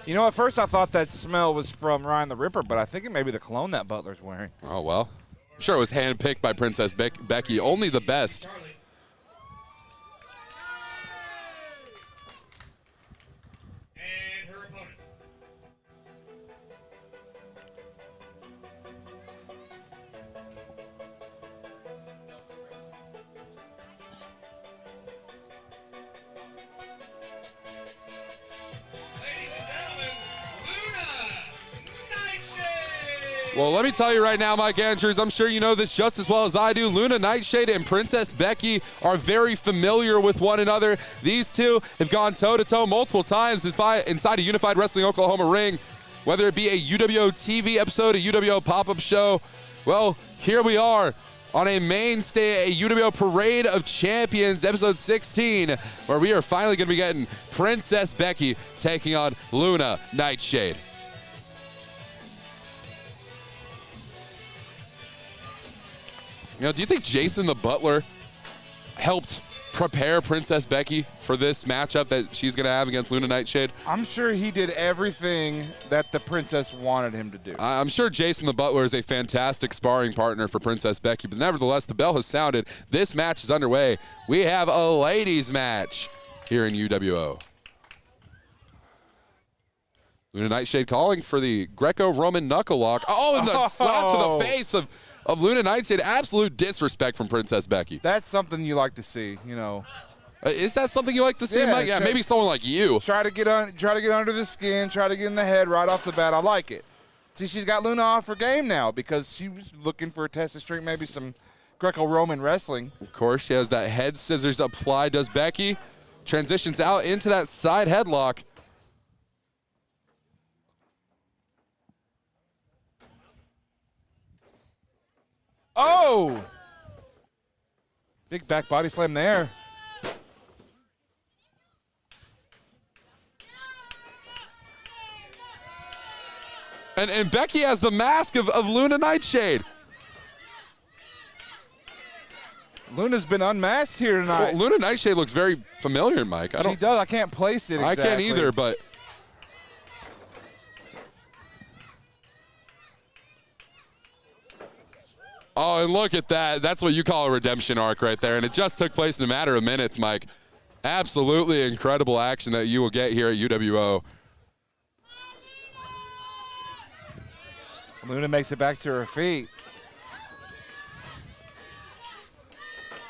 You know, at first I thought that smell was from Ryan the Ripper, but I think it may be the cologne that Butler's wearing. Oh, well. I'm sure it was handpicked by Princess Becky. Only the best. And her opponent. Ladies and gentlemen, Luna Nightshade. Well, let me tell you right now, Mike Andrews, I'm sure you know this just as well as I do. Luna Nightshade and Princess Becky are very familiar with one another. These two have gone toe-to-toe multiple times inside a Unified Wrestling Oklahoma ring, whether it be a UWO TV episode, a UWO pop-up show. Well, here we are on a mainstay, a UWO Parade of Champions, episode 16, where we are finally going to be getting Princess Becky taking on Luna Nightshade. You know, do you think Jason the Butler helped prepare Princess Becky for this matchup that she's going to have against Luna Nightshade? I'm sure he did everything that the princess wanted him to do. I'm sure Jason the Butler is a fantastic sparring partner for Princess Becky, but nevertheless, the bell has sounded. This match is underway. We have a ladies match here in UWO. Luna Nightshade calling for the Greco-Roman knuckle lock. Oh, and the slap to the face of Luna Nightshade. Absolute disrespect from Princess Becky. That's something you like to see, you know. Is that something you like to see, Yeah, Mike? Yeah, maybe someone like you. Try to get under the skin, try to get in the head right off the bat. I like it. See, she's got Luna off her game now because she was looking for a test of strength, maybe some Greco-Roman wrestling. Of course, she has that head scissors applied, does Becky. Transitions out into that side headlock. Oh! Big back body slam there. And Becky has the mask of Luna Nightshade. Luna's been unmasked here tonight. Well, Luna Nightshade looks very familiar, Mike. She does. I can't place it exactly. I can't either, but... Oh, and look at that. That's what you call a redemption arc right there. And it just took place in a matter of minutes, Mike. Absolutely incredible action that you will get here at UWO. Luna makes it back to her feet.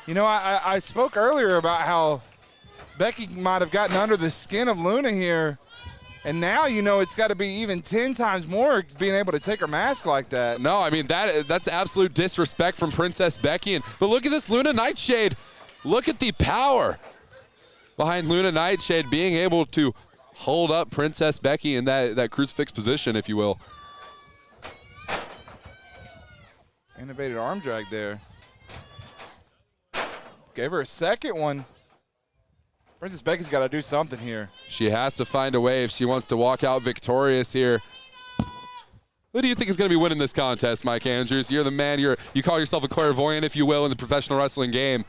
You know, I spoke earlier about how Becky might have gotten under the skin of Luna here. And now, you know, it's got to be even 10 times more being able to take her mask like that. No, I mean, that's absolute disrespect from Princess Becky. But look at this Luna Nightshade. Look at the power behind Luna Nightshade being able to hold up Princess Becky in that crucifix position, if you will. Innovative arm drag there. Gave her a second one. Princess Becky's got to do something here. She has to find a way if she wants to walk out victorious here. Who do you think is going to be winning this contest, Mike Andrews? You're the man. You call yourself a clairvoyant, if you will, in the professional wrestling game.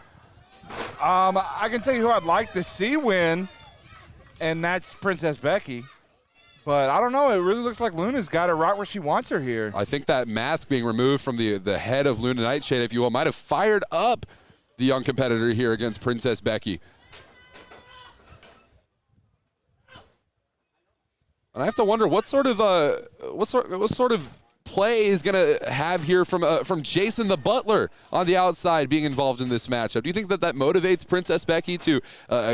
I can tell you who I'd like to see win, and that's Princess Becky. But I don't know. It really looks like Luna's got her right where she wants her here. I think that mask being removed from the head of Luna Nightshade, if you will, might have fired up the young competitor here against Princess Becky. And I have to wonder what sort of play is going to have here from Jason the Butler on the outside being involved in this matchup. Do you think that motivates Princess Becky to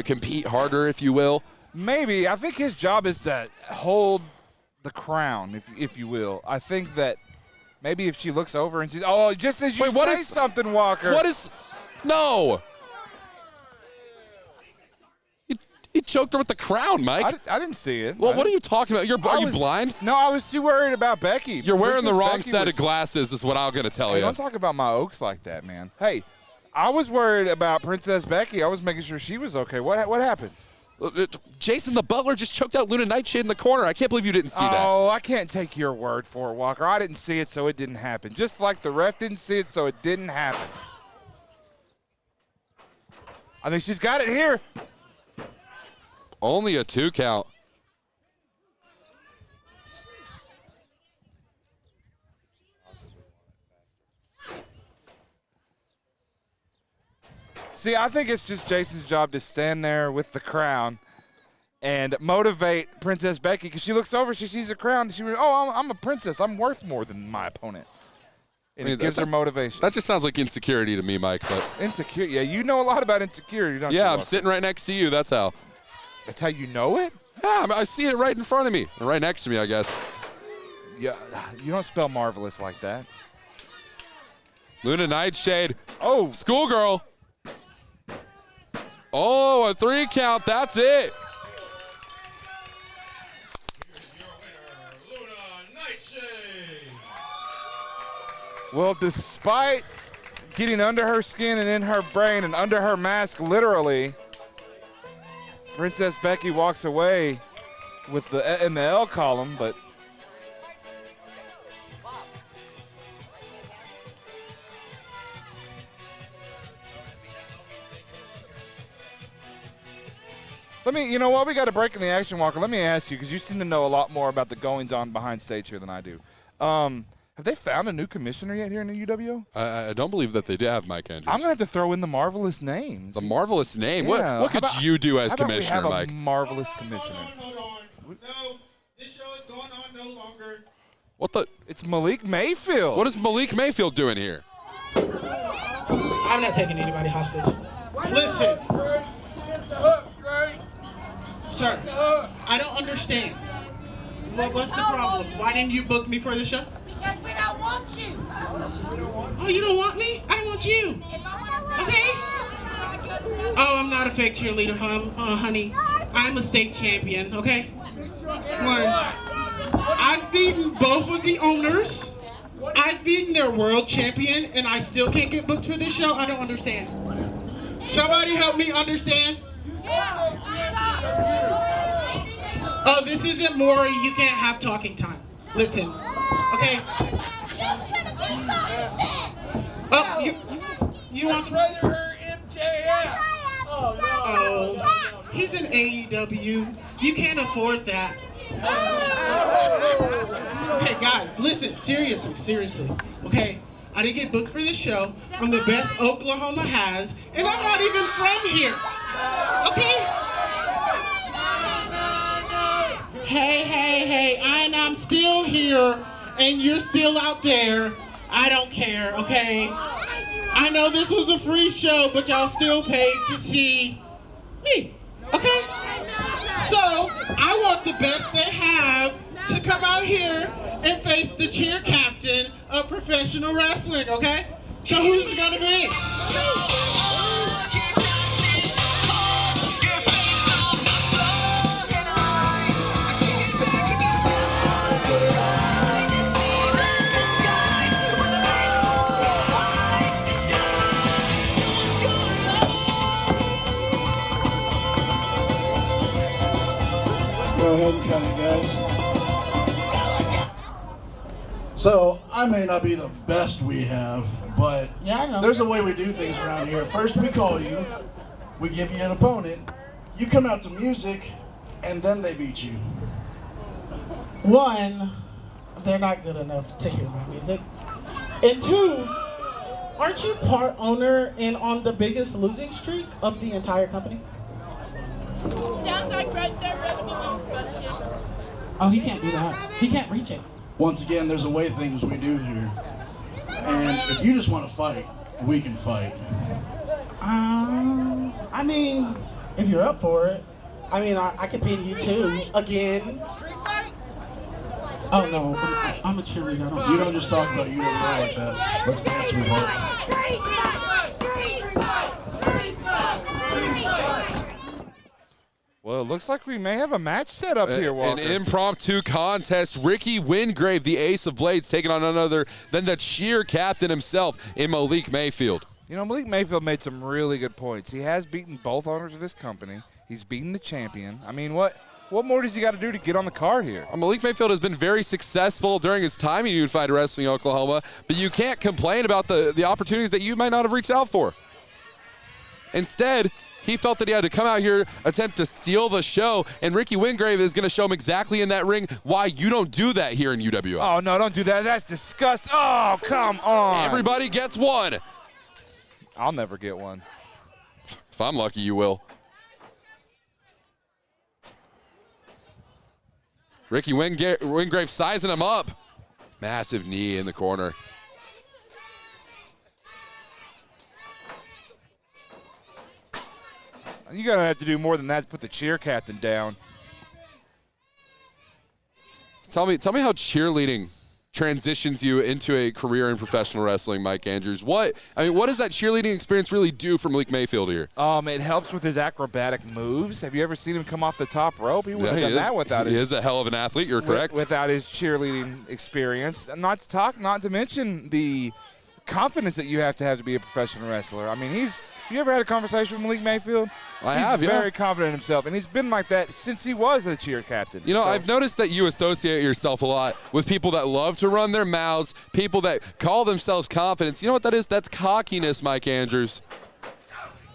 compete harder, if you will? Maybe. I think his job is to hold the crown, if you will. I think that maybe if she looks over and she's, oh, just as you say something, Walker. What is, no. He choked her with the crown, Mike. I didn't see it. Well, what are you talking about? Are you blind? No, I was too worried about Becky. You're wearing the wrong set of glasses is what I'm going to tell you. Don't talk about my Oaks like that, man. Hey, I was worried about Princess Becky. I was making sure she was okay. What happened? Jason the Butler just choked out Luna Nightshade in the corner. I can't believe you didn't see that. Oh, I can't take your word for it, Walker. I didn't see it, so it didn't happen. Just like the ref didn't see it, so it didn't happen. I think she's got it here. Only a 2 count. See, I think it's just Jason's job to stand there with the crown and motivate Princess Becky because she looks over, she sees the crown, and I'm a princess. I'm worth more than my opponent. And it gives her motivation. That just sounds like insecurity to me, Mike. But insecurity? Yeah, you know a lot about insecurity, don't you? Yeah, I'm sitting right next to you. That's how. That's how you know it? Yeah, I see it right in front of me. Or right next to me, I guess. Yeah, you don't spell marvelous like that. Luna Nightshade. Oh, Schoolgirl. Oh, a 3 count. That's it. well, despite getting under her skin and in her brain and under her mask, literally, Princess Becky walks away with the in the L column, but you know what? We got a break in the action, Walker. Let me ask you, because you seem to know a lot more about the goings-on behind stage here than I do. Have they found a new commissioner yet here in the UWO? I don't believe that they do have Mike Andrews. I'm going to have to throw in the marvelous names. The marvelous name? Yeah. What could you do as how about commissioner, we have Mike? a marvelous commissioner. Hold on. No, this show is going on no longer. What the? It's Malik Mayfield. What is Malik Mayfield doing here? I'm not taking anybody hostage. Listen. Sir, I don't understand. What's the problem? Why didn't you book me for the show? Because we don't want you. Oh, you don't want me? I don't want you. If I want to Okay. Oh, I'm not a fake cheerleader, honey. I'm a state champion, okay? One. I've beaten both of the owners. I've beaten their world champion, and I still can't get booked for this show. I don't understand. Somebody help me understand. Oh, this isn't Maury. You can't have talking time. Listen, okay? Oh, you want Brother MJF. Oh, he's an AEW. You can't afford that. Okay, guys, listen, seriously, okay? I didn't get booked for this show. I'm the best Oklahoma has, and I'm not even from here. Okay? Hey, and I'm still here, and you're still out there. I don't care, okay? I know this was a free show, but y'all still paid to see me, okay? So, I want the best they have to come out here and face the cheer captain of professional wrestling, okay? So who's it gonna be? Go ahead and cut it, guys. So, I may not be the best we have, but Yeah, I know. there's a way we do things around here. First, we call you, we give you an opponent, you come out to music, and then they beat you. One, they're not good enough to hear my music. And two, aren't you part owner and on the biggest losing streak of the entire company? Sounds like right there, revenue budget. Oh, he can't do that. He can't reach it. Once again, there's a way things we do here. And if you just want to fight, we can fight. I mean, if you're up for it. I mean, I can pay you too. Again. Street fight? Oh no, I'm a cheerleader. I You don't don't just talk about you don't know like that. Let's dance, sweetheart. Street fight! Street fight! Street fight! Street fight! Well, it looks like we may have a match set up here, An Walker. impromptu contest. Ricky Wingrave, the ace of blades, taking on none other than the cheer captain himself in Malik Mayfield. You know, Malik Mayfield made some really good points. He has beaten both owners of this company. He's beaten the champion. I mean, what more does he got to do to get on the card here? Malik Mayfield has been very successful during his time in Unified Wrestling Oklahoma, but you can't complain about the opportunities that you might not have reached out for. Instead, he felt that he had to come out here, attempt to steal the show, and Ricky Wingrave is going to show him exactly in that ring why you don't do that here in UWO. Oh, no, don't do that. That's disgusting. Oh, come on. Everybody gets one. I'll never get one. If I'm lucky, you will. Ricky Wingrave sizing him up. Massive knee in the corner. You're going to have to do more than that to put the cheer captain down. Tell me how cheerleading transitions you into a career in professional wrestling, Mike Andrews. What does that cheerleading experience really do for Malik Mayfield here? It helps with his acrobatic moves. Have you ever seen him come off the top rope? He wouldn't have done that without He is a hell of an athlete, you're correct. Without his cheerleading experience. Not to mention the confidence that you have to be a professional wrestler. I mean, you ever had a conversation with Malik Mayfield? He's very confident in himself, and he's been like that since he was the cheer captain. You know, I've noticed that you associate yourself a lot with people that love to run their mouths, people that call themselves confidence. You know what that is? That's cockiness, Mike Andrews.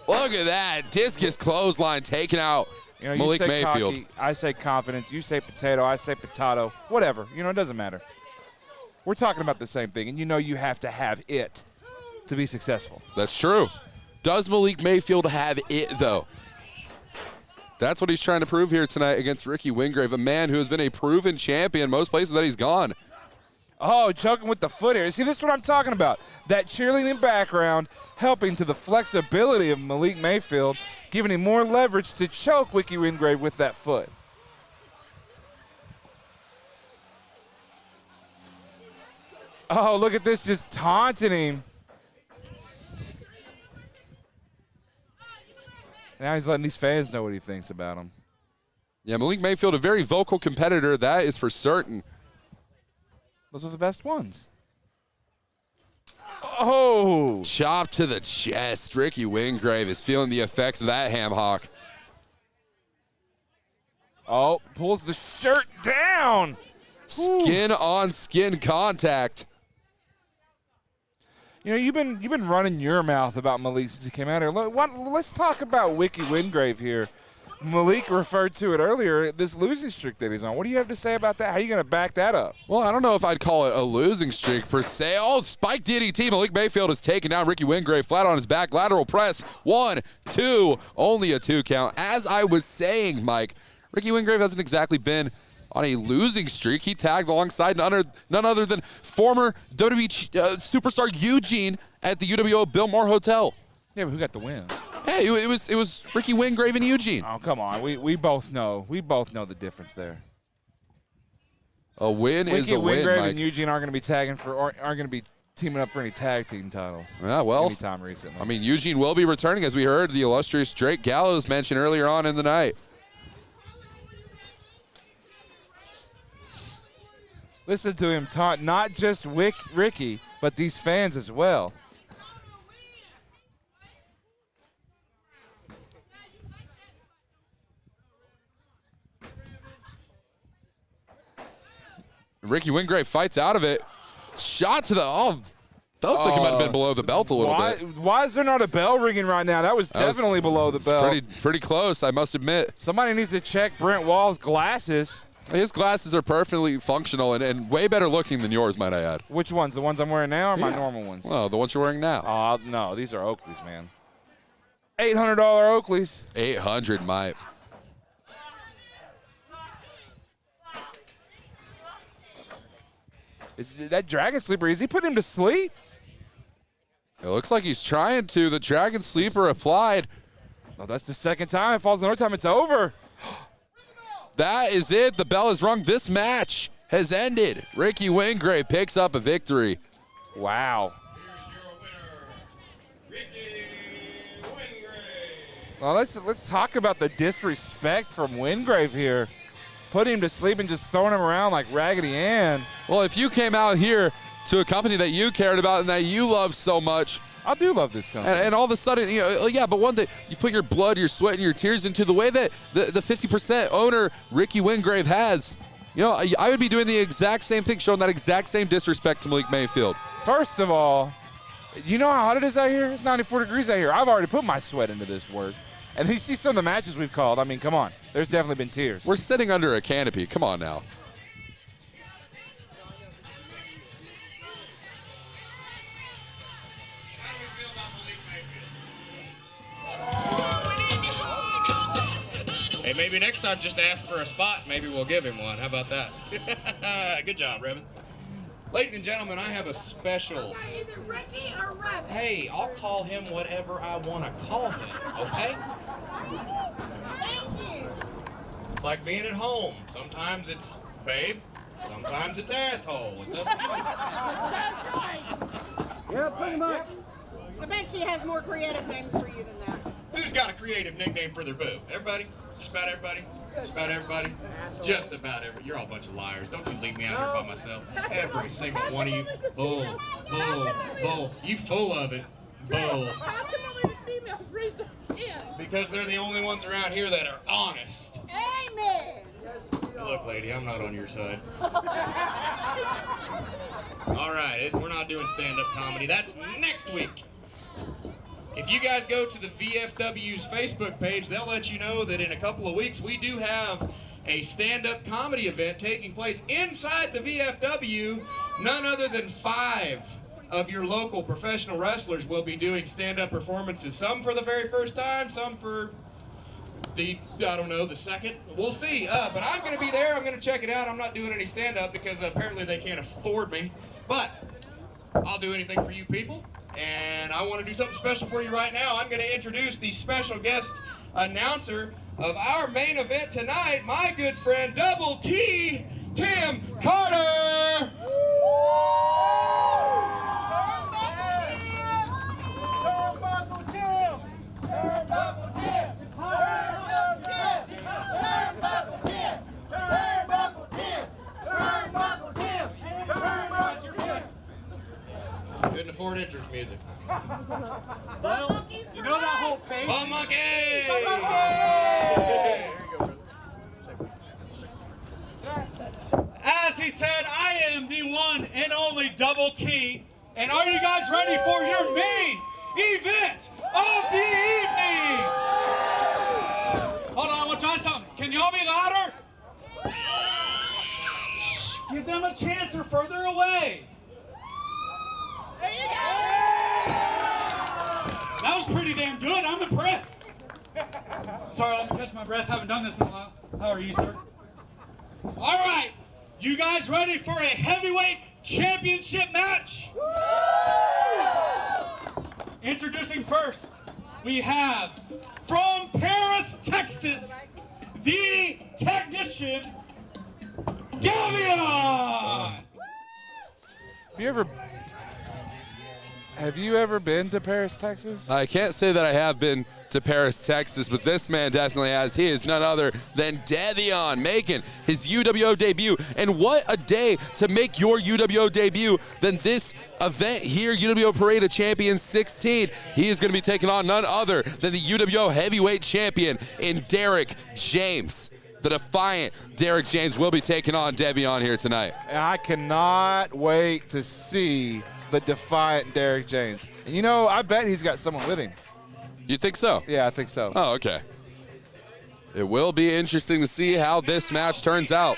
Look at that. Discus clothesline taking out Malik Mayfield. Cocky, I say confidence. You say potato. I say potato. Whatever. It doesn't matter. We're talking about the same thing, and you have to have it to be successful. That's true. Does Malik Mayfield have it, though? That's what he's trying to prove here tonight against Ricky Wingrave, a man who has been a proven champion most places that he's gone. Oh, choking with the foot here. See, this is what I'm talking about. That cheerleading background helping to the flexibility of Malik Mayfield, giving him more leverage to choke Ricky Wingrave with that foot. Oh, look at this, just taunting him. Now he's letting these fans know what he thinks about him. Yeah, Malik Mayfield, a very vocal competitor, that is for certain. Those are the best ones. Oh! Chop to the chest. Ricky Wingrave is feeling the effects of that ham hock. Oh, pulls the shirt down. Skin on skin contact. You've been running your mouth about Malik since he came out here. Let's talk about Ricky Wingrave here. Malik referred to it earlier, this losing streak that he's on. What do you have to say about that? How are you going to back that up? Well, I don't know if I'd call it a losing streak per se. Oh, spike DDT. Malik Mayfield has taken down Ricky Wingrave flat on his back. Lateral press. 1, 2. Only a 2 count. As I was saying, Mike, Ricky Wingrave hasn't exactly been on a losing streak. He tagged alongside none other than former WWE superstar Eugene at the UWO Biltmore Hotel. Yeah, but who got the win? Hey, it was Ricky Wingrave and Eugene. Oh, come on. We both know. We both know the difference there. A win is a win, Wingrave Mike. and Eugene aren't going to be teaming up for any tag team titles. Yeah, well, anytime recently. I mean, Eugene will be returning, as we heard the illustrious Drake Gallows mention earlier on in the night. Listen to him taunt not just Ricky, but these fans as well. Ricky Wingrave fights out of it. Shot to the felt like it might have been below the belt a little bit. Why is there not a bell ringing right now? That was definitely below the belt. Pretty close, I must admit. Somebody needs to check Brent Wall's glasses. His glasses are perfectly functional and way better looking than yours, might I add. Which ones? The ones I'm wearing now or my normal ones? Well, the ones you're wearing now. No, these are Oakleys, man. $800 Oakleys. 800, Mike. Is that Dragon Sleeper, is he putting him to sleep? It looks like he's trying to. The Dragon Sleeper applied. Oh, that's the second time. It falls another time. It's over. That is it. The bell is rung. This match has ended. Ricky Wingrave picks up a victory. Wow. Well, let's talk about the disrespect from Wingrave here. Putting him to sleep and just throwing him around like Raggedy Ann. Well, if you came out here to a company that you cared about and that you love so much. I do love this company. And all of a sudden, but one day you put your blood, your sweat, and your tears into the way that the 50% owner, Ricky Wingrave, has. I would be doing the exact same thing, showing that exact same disrespect to Malik Mayfield. First of all, you know how hot it is out here? It's 94 degrees out here. I've already put my sweat into this work. And you see some of the matches we've called. I mean, come on. There's definitely been tears. We're sitting under a canopy. Come on now. Hey, maybe next time just ask for a spot. Maybe we'll give him one. How about that? Good job, Revan. Ladies and gentlemen, I have a special... Okay, is it Ricky or Revan? Hey, I'll call him whatever I want to call him, okay? Thank you. It's like being at home. Sometimes it's babe. Sometimes it's asshole. It's up to you. That's right. Yeah, pretty much. I bet she has more creative names for you than that. Who's got a creative nickname for their boo? Everybody? Just about everybody? Just about everybody? Just about everybody. You're all a bunch of liars. Don't you leave me out here by myself. Every single one of you. Bull, bull, bull. You full of it. Bull. How come only the females raise their hand? Because they're the only ones around here that are honest. Amen. Look, lady, I'm not on your side. All right, we're not doing stand-up comedy. That's next week. If you guys go to the VFW's Facebook page, they'll let you know that in a couple of weeks we do have a stand-up comedy event taking place inside the VFW. None other than 5 of your local professional wrestlers will be doing stand-up performances. Some for the very first time, some for the, I don't know, the second. We'll see. But I'm going to be there. I'm going to check it out. I'm not doing any stand-up because apparently they can't afford me. But I'll do anything for you people. And I want to do something special for you right now. I'm going to introduce the special guest announcer of our main event tonight, my good friend, Double T, Tim Carter. Couldn't afford entrance music. Well, you know that whole page? Bum Monkey! Bum Monkey! As he said, I am the one and only Double T. And are you guys ready for your main event of the evening? Hold on, I want to try something. Can y'all be louder? Give them a chance, they're further away. There you go. That was pretty damn good. I'm impressed. Sorry, let me catch my breath. Haven't done this in a while. How are you, sir? All right. You guys ready for a heavyweight championship match? Introducing first, we have from Paris, Texas, the technician, Davion. Have you ever been to Paris, Texas? I can't say that I have been to Paris, Texas, but this man definitely has. He is none other than Davion making his UWO debut. And what a day to make your UWO debut than this event here, UWO Parade of Champions 16. He is going to be taking on none other than the UWO heavyweight champion in Derek James. The defiant Derek James will be taking on Davion here tonight. And I cannot wait to see the defiant Derek James. And you know, I bet he's got someone with him. You think so? Yeah, I think so. Oh, okay. It will be interesting to see how this match turns out.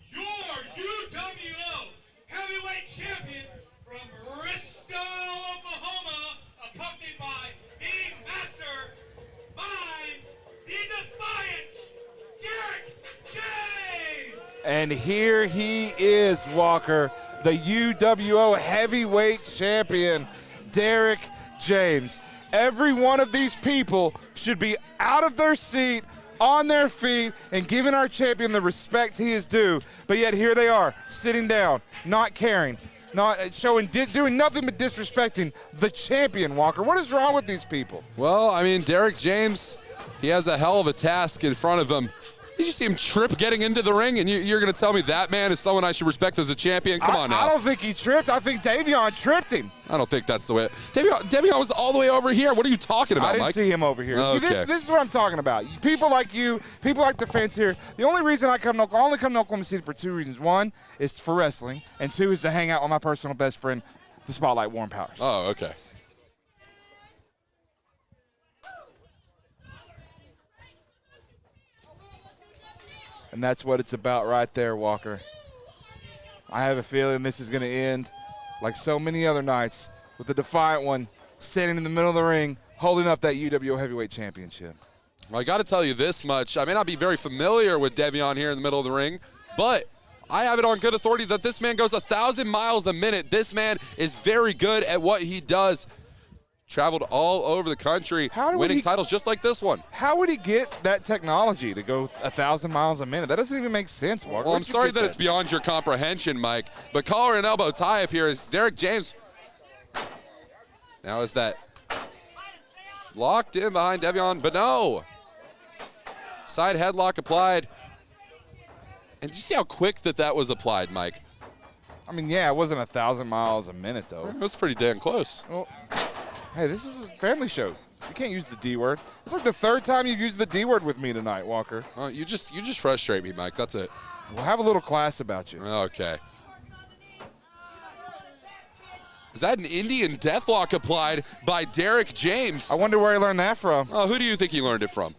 Your UWO heavyweight champion from Bristol, Oklahoma, accompanied by the master, the defiant Derek James. And here he is, Walker, the UWO heavyweight champion, Derek James. Every one of these people should be out of their seat, on their feet, and giving our champion the respect he is due. But yet here they are, sitting down, not caring, not showing, doing nothing but disrespecting the champion, Walker. What is wrong with these people? Well, I mean, Derek James, he has a hell of a task in front of him. Did you see him trip getting into the ring, and you're going to tell me that man is someone I should respect as a champion? Come on now. I don't think he tripped. I think Davion tripped him. I don't think that's the way. Davion was all the way over here. What are you talking about, I didn't Mike? see him over here. Okay. See, this is what I'm talking about. People like you, people like the fans here. The only reason I only come to Oklahoma City for 2 reasons. 1 is for wrestling, and 2 is to hang out with my personal best friend, the Spotlight Warren Powers. Oh, okay. And that's what it's about right there, Walker. I have a feeling this is going to end like so many other nights with the defiant one standing in the middle of the ring holding up that UWO Heavyweight Championship. Well, I got to tell you this much. I may not be very familiar with Davion here in the middle of the ring, but I have it on good authority that this man goes 1,000 miles a minute. This man is very good at what he does. traveled all over the country, winning titles just like this one. How would he get that technology to go 1,000 miles a minute? That doesn't even make sense, Walker. Well, I'm sorry that it's beyond your comprehension, Mike, but collar and elbow tie up here is Derek James. Now is that locked in behind Devion, but no. Side headlock applied. And did you see how quick that was applied, Mike? I mean, yeah, it wasn't 1,000 miles a minute, though. It was pretty damn close. Well, hey, this is a family show. You can't use the D word. It's like the third time you've used the D word with me tonight, Walker. You just frustrate me, Mike. That's it. We'll have a little class about you. Okay. Is that an Indian deathlock applied by Derek James? I wonder where he learned that from. Oh, who do you think he learned it from?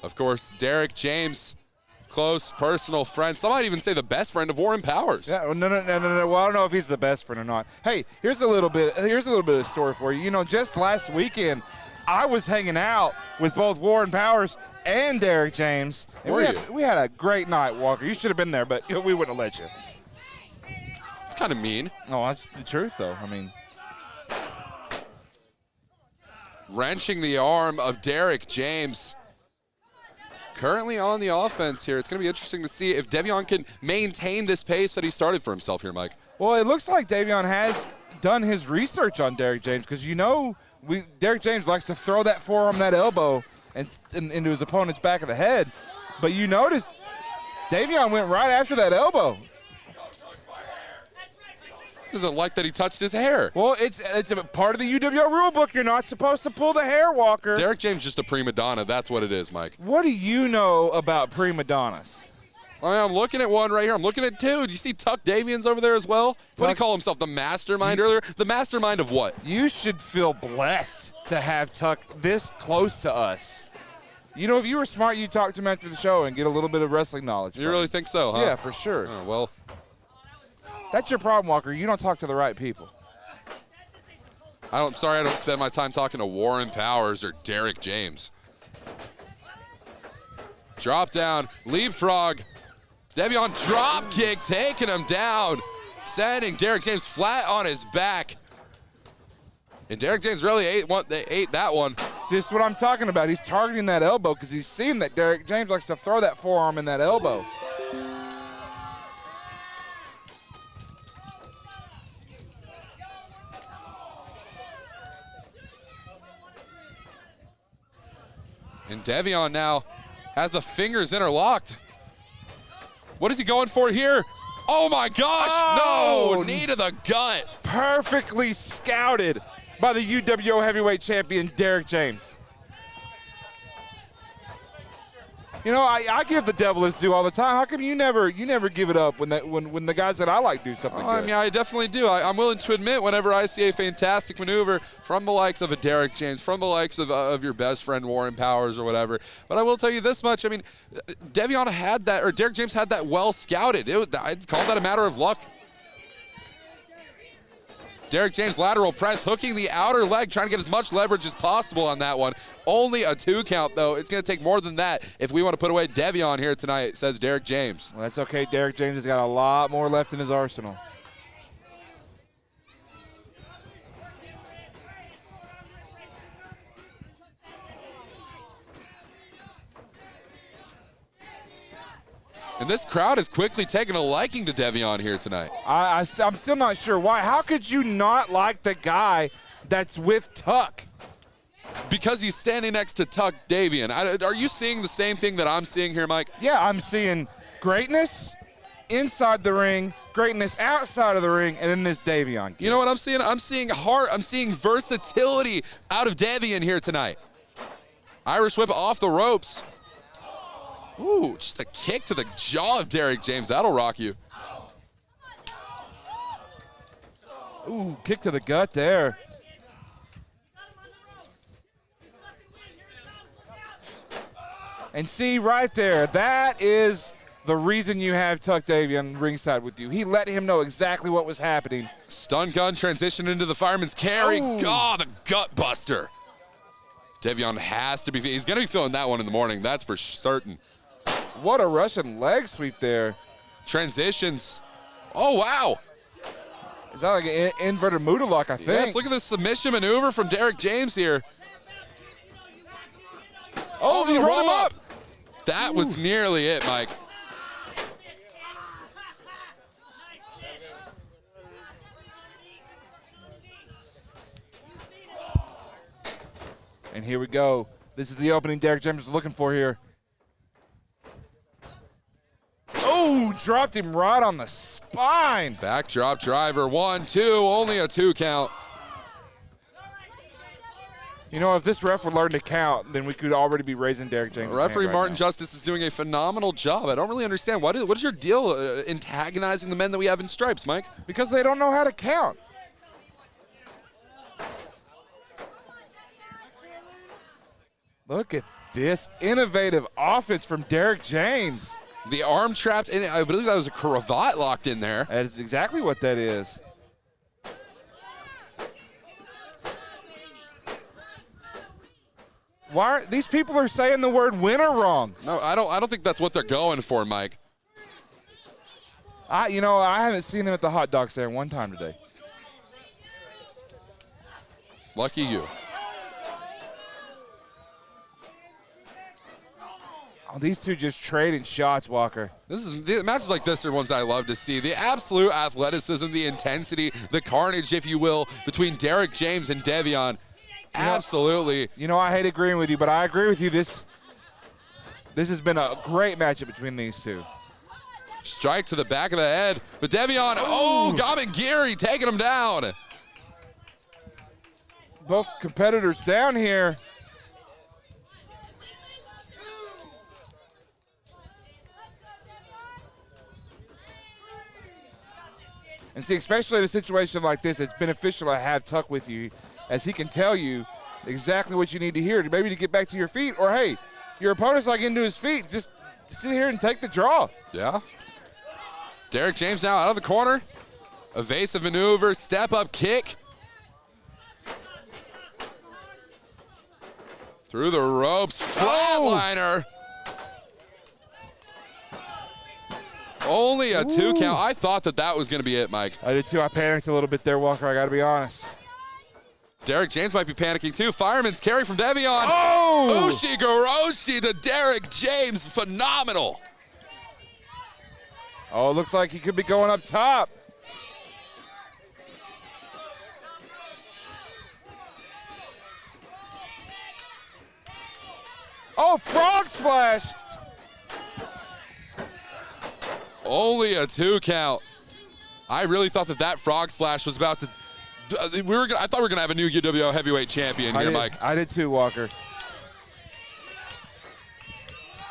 Of course, Derek James, close personal friend. Some might even say the best friend of Warren Powers. Yeah, no. Well, I don't know if he's the best friend or not. Hey, here's a little bit of story for you. You know, just last weekend, I was hanging out with both Warren Powers and Derek James. And we had a great night, Walker. You should have been there, but we wouldn't have let you. It's kind of mean. No, that's the truth, though. I mean, wrenching the arm of Derek James. Currently on the offense here. It's going to be interesting to see if Devion can maintain this pace that he started for himself here, Mike. Well, it looks like Devion has done his research on Derek James because, Derek James likes to throw that forearm, that elbow, and into his opponent's back of the head. But you noticed Devion went right after that elbow. Doesn't like that he touched his hair. Well, it's a part of the UWO rule book. You're not supposed to pull the hair, Walker. Derek James just a prima donna. That's what it is, Mike. What do you know about prima donnas? I'm looking at one right here. I'm looking at two. Do you see Tuck Davians over there as well? What did he call himself? The mastermind earlier? The mastermind of what? You should feel blessed to have Tuck this close to us. You know, if you were smart, you'd talk to him after the show and get a little bit of wrestling knowledge. You really think so, huh? Yeah, for sure. Oh, well. That's your problem, Walker. You don't talk to the right people. I'm sorry I don't spend my time talking to Warren Powers or Derek James. Drop down, leapfrog. Devion drop kick, taking him down, sending Derek James flat on his back. And Derek James really ate that one. See, this is what I'm talking about. He's targeting that elbow because he's seen that Derek James likes to throw that forearm in that elbow. And Devion now has the fingers interlocked. What is he going for here? Oh my gosh, no, knee to the gut. Perfectly scouted by the UWO heavyweight champion, Derek James. You know, I give the devil his due all the time. How come you never give it up when the guys that I like do something good? I mean, I definitely do. I'm willing to admit whenever I see a fantastic maneuver from the likes of a Derek James, from the likes of your best friend Warren Powers or whatever. But I will tell you this much. I mean, Devion had that, or Derek James had that well scouted. I'd call that a matter of luck. Derek James lateral press, hooking the outer leg, trying to get as much leverage as possible on that one. Only a 2 count, though. It's going to take more than that if we want to put away Devion here tonight, says Derek James. Well, that's okay. Derek James has got a lot more left in his arsenal. And this crowd is quickly taking a liking to Devion here tonight. I'm still not sure why. How could you not like the guy that's with Tuck? Because he's standing next to Tuck Davion. Are you seeing the same thing that I'm seeing here, Mike? Yeah, I'm seeing greatness inside the ring, greatness outside of the ring, and then this Davion kid. You know what I'm seeing? I'm seeing heart. I'm seeing versatility out of Davion here tonight. Irish whip off the ropes. Ooh, just a kick to the jaw of Derek James. That'll rock you. Ooh, kick to the gut there. And see right there, that is the reason you have Tuck Davion ringside with you. He let him know exactly what was happening. Stun gun transition into the fireman's carry. God, the gut buster. Devion has to be, he's going to be feeling that one in the morning. That's for certain. What a Russian leg sweep there. Transitions. Oh, wow. Is that like an inverted Muda lock, I think? Yes, look at this submission maneuver from Derek James here. Oh, he rolled him up. That was nearly it, Mike. And here we go. This is the opening Derek James is looking for here. Oh, dropped him right on the spine. Backdrop driver, 1, 2, only a 2 count. You know, if this ref would learn to count, then we could already be raising Derek James' Referee hand right Martin now. Justice is doing a phenomenal job. I don't really understand. What is your deal antagonizing the men that we have in stripes, Mike? Because they don't know how to count. Look at this innovative offense from Derek James. The arm trapped in it. I believe that was a cravat locked in there. That is exactly what that is. Why are these people are saying the word winner wrong? No, I don't think that's what they're going for, Mike. I haven't seen them at the hot dog stand one time today. Lucky you. Oh, these two just trading shots, Walker. The matches like this are ones that I love to see. The absolute athleticism, the intensity, the carnage, if you will, between Derek James and Devion. Absolutely. You know, I hate agreeing with you, but I agree with you. This has been a great matchup between these two. Strike to the back of the head. But Devion, Gamengiri taking him down. Both competitors down here. And see, especially in a situation like this, it's beneficial to have Tuck with you, as he can tell you exactly what you need to hear, maybe to get back to your feet, or hey, your opponent's not getting to his feet, just sit here and take the draw. Yeah. Derek James now out of the corner. Evasive maneuver, step up kick. Through the ropes, flatliner. Only a 2 count. I thought that was going to be it, Mike. I did too. I panicked a little bit there, Walker. I got to be honest. Derek James might be panicking too. Fireman's carry from Devion. Oh! Ushigoroshi to Derek James. Phenomenal. Oh, it looks like he could be going up top. Oh, frog splash. Only a 2 count. I really thought that frog splash was about to. I thought we were gonna have a new UWO heavyweight champion here, Mike. I did too, Walker.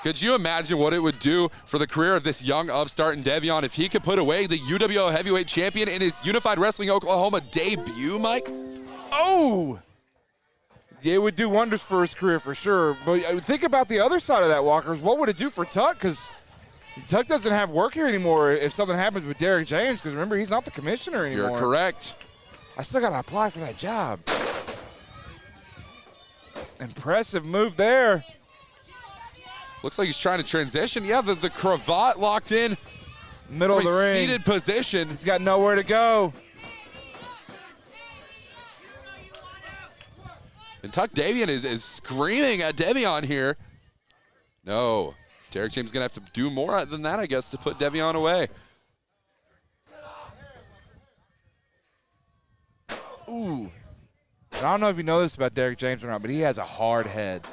Could you imagine what it would do for the career of this young upstart in Devion if he could put away the UWO heavyweight champion in his Unified Wrestling Oklahoma debut, Mike? Oh! Yeah, it would do wonders for his career for sure. But think about the other side of that, Walker. What would it do for Tuck? Because Tuck doesn't have work here anymore if something happens with Derek James, because remember, he's not the commissioner anymore. You're correct. I still got to apply for that job. Impressive move there. Looks like he's trying to transition. Yeah, the cravat locked in. Middle of the ring. Seated position. He's got nowhere to go. And Tuck Davion is screaming at Devion here. No. Derek James is going to have to do more than that, I guess, to put Devion away. Ooh. I don't know if you know this about Derek James or not, but he has a hard head.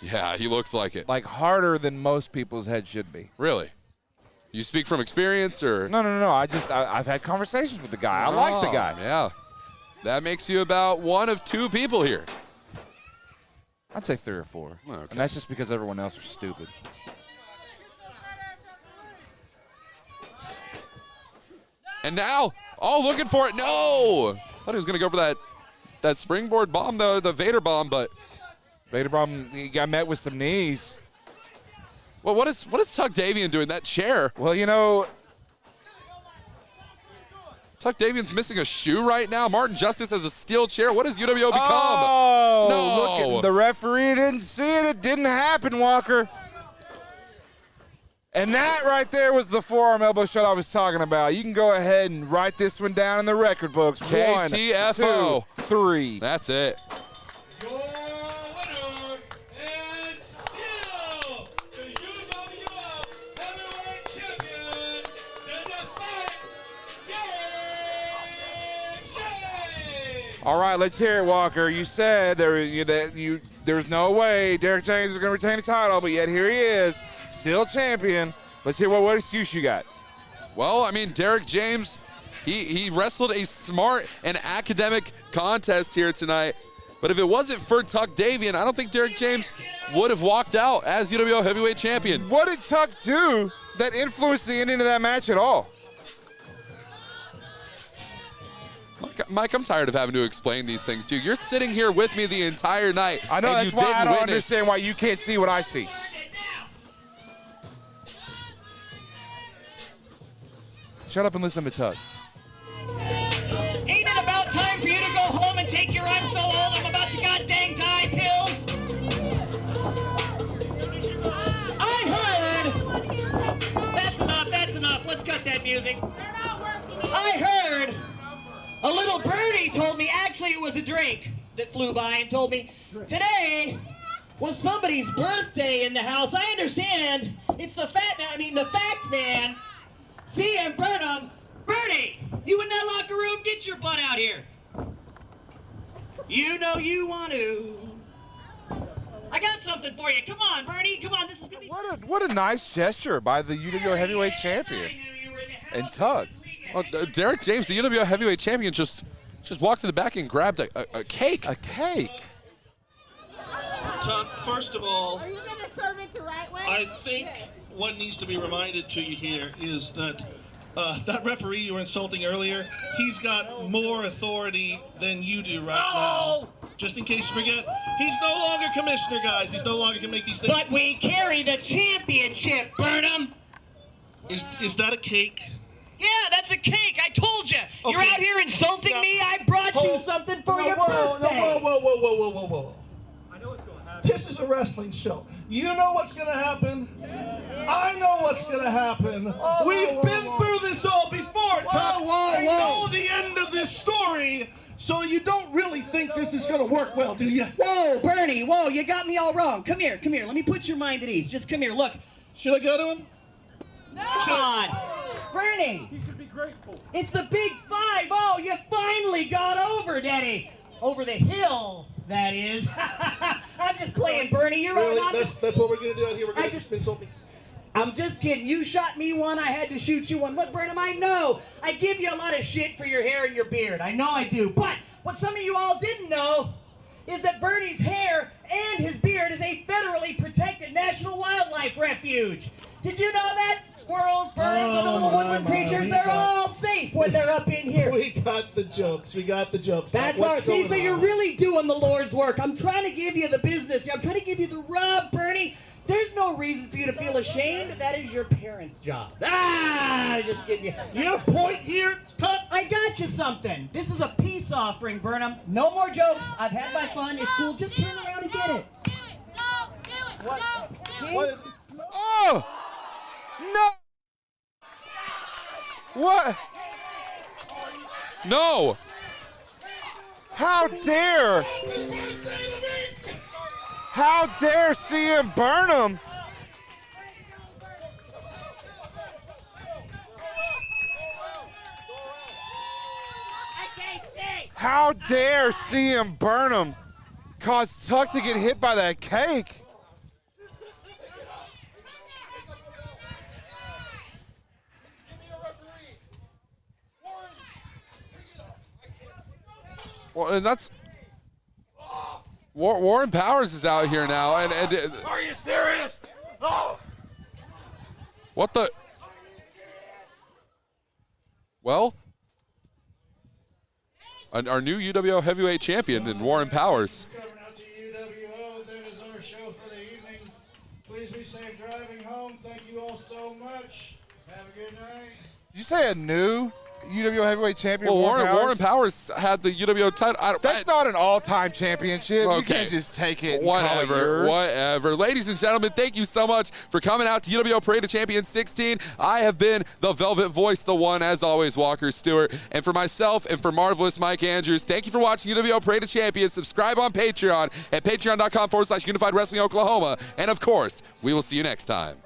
Yeah, he looks like it. Like harder than most people's head should be. Really? You speak from experience, or? No. I've had conversations with the guy. I like the guy. Yeah. That makes you about one of 2 people here. I'd say 3 or 4. Okay. And that's just because everyone else are stupid. And now, looking for it. No! Thought he was going to go for that springboard bomb, though, the Vader bomb, but. Vader bomb, he got met with some knees. Well, what is Tuck Davion doing? That chair. Well, you know. Tuck Davion's missing a shoe right now. Martin Justice has a steel chair. What does UWO become? Oh, no. Look, the referee didn't see it. It didn't happen, Walker. And that right there was the forearm elbow shot I was talking about. You can go ahead and write this one down in the record books. KTFO. 1, 2, 3. That's it. Your winner and still the UWO Heavyweight Champion, the Defiant Derek James. All right, let's hear it, Walker. You said there's no way Derek James is going to retain the title, but yet here he is, still champion. Let's hear what excuse you got. Well, I mean, Derek James, he wrestled a smart and academic contest here tonight. But if it wasn't for Tuck Davian, I don't think Derek James would have walked out as UWO Heavyweight Champion. What did Tuck do that influenced the ending of that match at all? Mike, I'm tired of having to explain these things to you. You're sitting here with me the entire night. I know, and that's you why didn't I don't witness. understand why you can't see what I see. Shut up and listen to Tuck. Ain't it about time for you to go home and take your I'm so old, I'm about to goddamn die pills? I heard. That's enough. Let's cut that music. I heard a little birdie told me, actually it was a drink that flew by and told me, today was somebody's birthday in the house. I understand. It's the fact man. CM Burnham. Bernie, you in that locker room? Get your butt out here. You know you want to. I got something for you. Come on, Bernie. Come on. This is going to be... What a nice gesture by the UWO Heavyweight Champion. And Tuck. Well, Derek James, the UWO Heavyweight Champion, just walked to the back and grabbed a cake. A cake? Tuck, first of all, Are you going to serve it the right way? I think what needs to be reminded to you here is that that referee you were insulting earlier, he's got more authority than you do right now. Just in case you forget, he's no longer commissioner, guys. He's no longer can make these things. But we carry the championship, Burnham. Is that a cake? Yeah, that's a cake. I told you. You're Okay. out here insulting me. I brought you something for your birthday. Whoa. This is a wrestling show. You know what's going to happen. I know what's going to happen. We've been through this all before, Tuck. I know the end of this story, so you don't really think this is going to work well, do you? Whoa, Bernie. Whoa, you got me all wrong. Come here. Let me put your mind at ease. Just come here. Look. Should I go to him? Come on. Bernie. You should be grateful. It's the big 5. Oh, you finally got over, Daddy. Over the hill, that is. I'm just playing, Bernie. You're Really? right. That's what we're going to do out here. We're going I to just- insult me. I'm just kidding. You shot me one, I had to shoot you one. Look, Burnham, I know I give you a lot of shit for your hair and your beard. I know I do. But what some of you all didn't know is that Bernie's hair and his beard is a federally protected national wildlife refuge. Did you know that? Squirrels, birds, other little woodland creatures, they're all safe when they're up in here. We got the jokes. That's our, see, so you're really doing the Lord's work. I'm trying to give you the business. I'm trying to give you the rub, Bernie. There's no reason for you to feel ashamed. That is your parents' job. Just kidding you. You got a point here, Tuck? I got you something. This is a peace offering, Burnham. No more jokes. I've had my fun. It's cool. Just turn around and get it. Don't do it. What? See? What? Oh! No! What? No! How dare? How dare CM Burnham? How dare CM Burnham cause Tuck to get hit by that cake? Well, and that's Warren Powers is out here now, and Are you serious? Oh. what the? Well, our new UWO Heavyweight Champion in Warren Powers. Coming out to UWO, that is our show for the evening. Please be safe driving home. Thank you all so much. Have a good night. Did you say a new UWO heavyweight champion. Well, Warren Powers. Warren Powers had the UWO title. That's not an all-time championship. Okay. You can't just take it and call it yours. Whatever. Ladies and gentlemen, thank you so much for coming out to UWO Parade of Champions 16. I have been the Velvet Voice, the one, as always, Walker Stewart. And for myself and for Marvelous Mike Andrews, thank you for watching UWO Parade of Champions. Subscribe on Patreon at patreon.com/Unified Wrestling Oklahoma. And, of course, we will see you next time.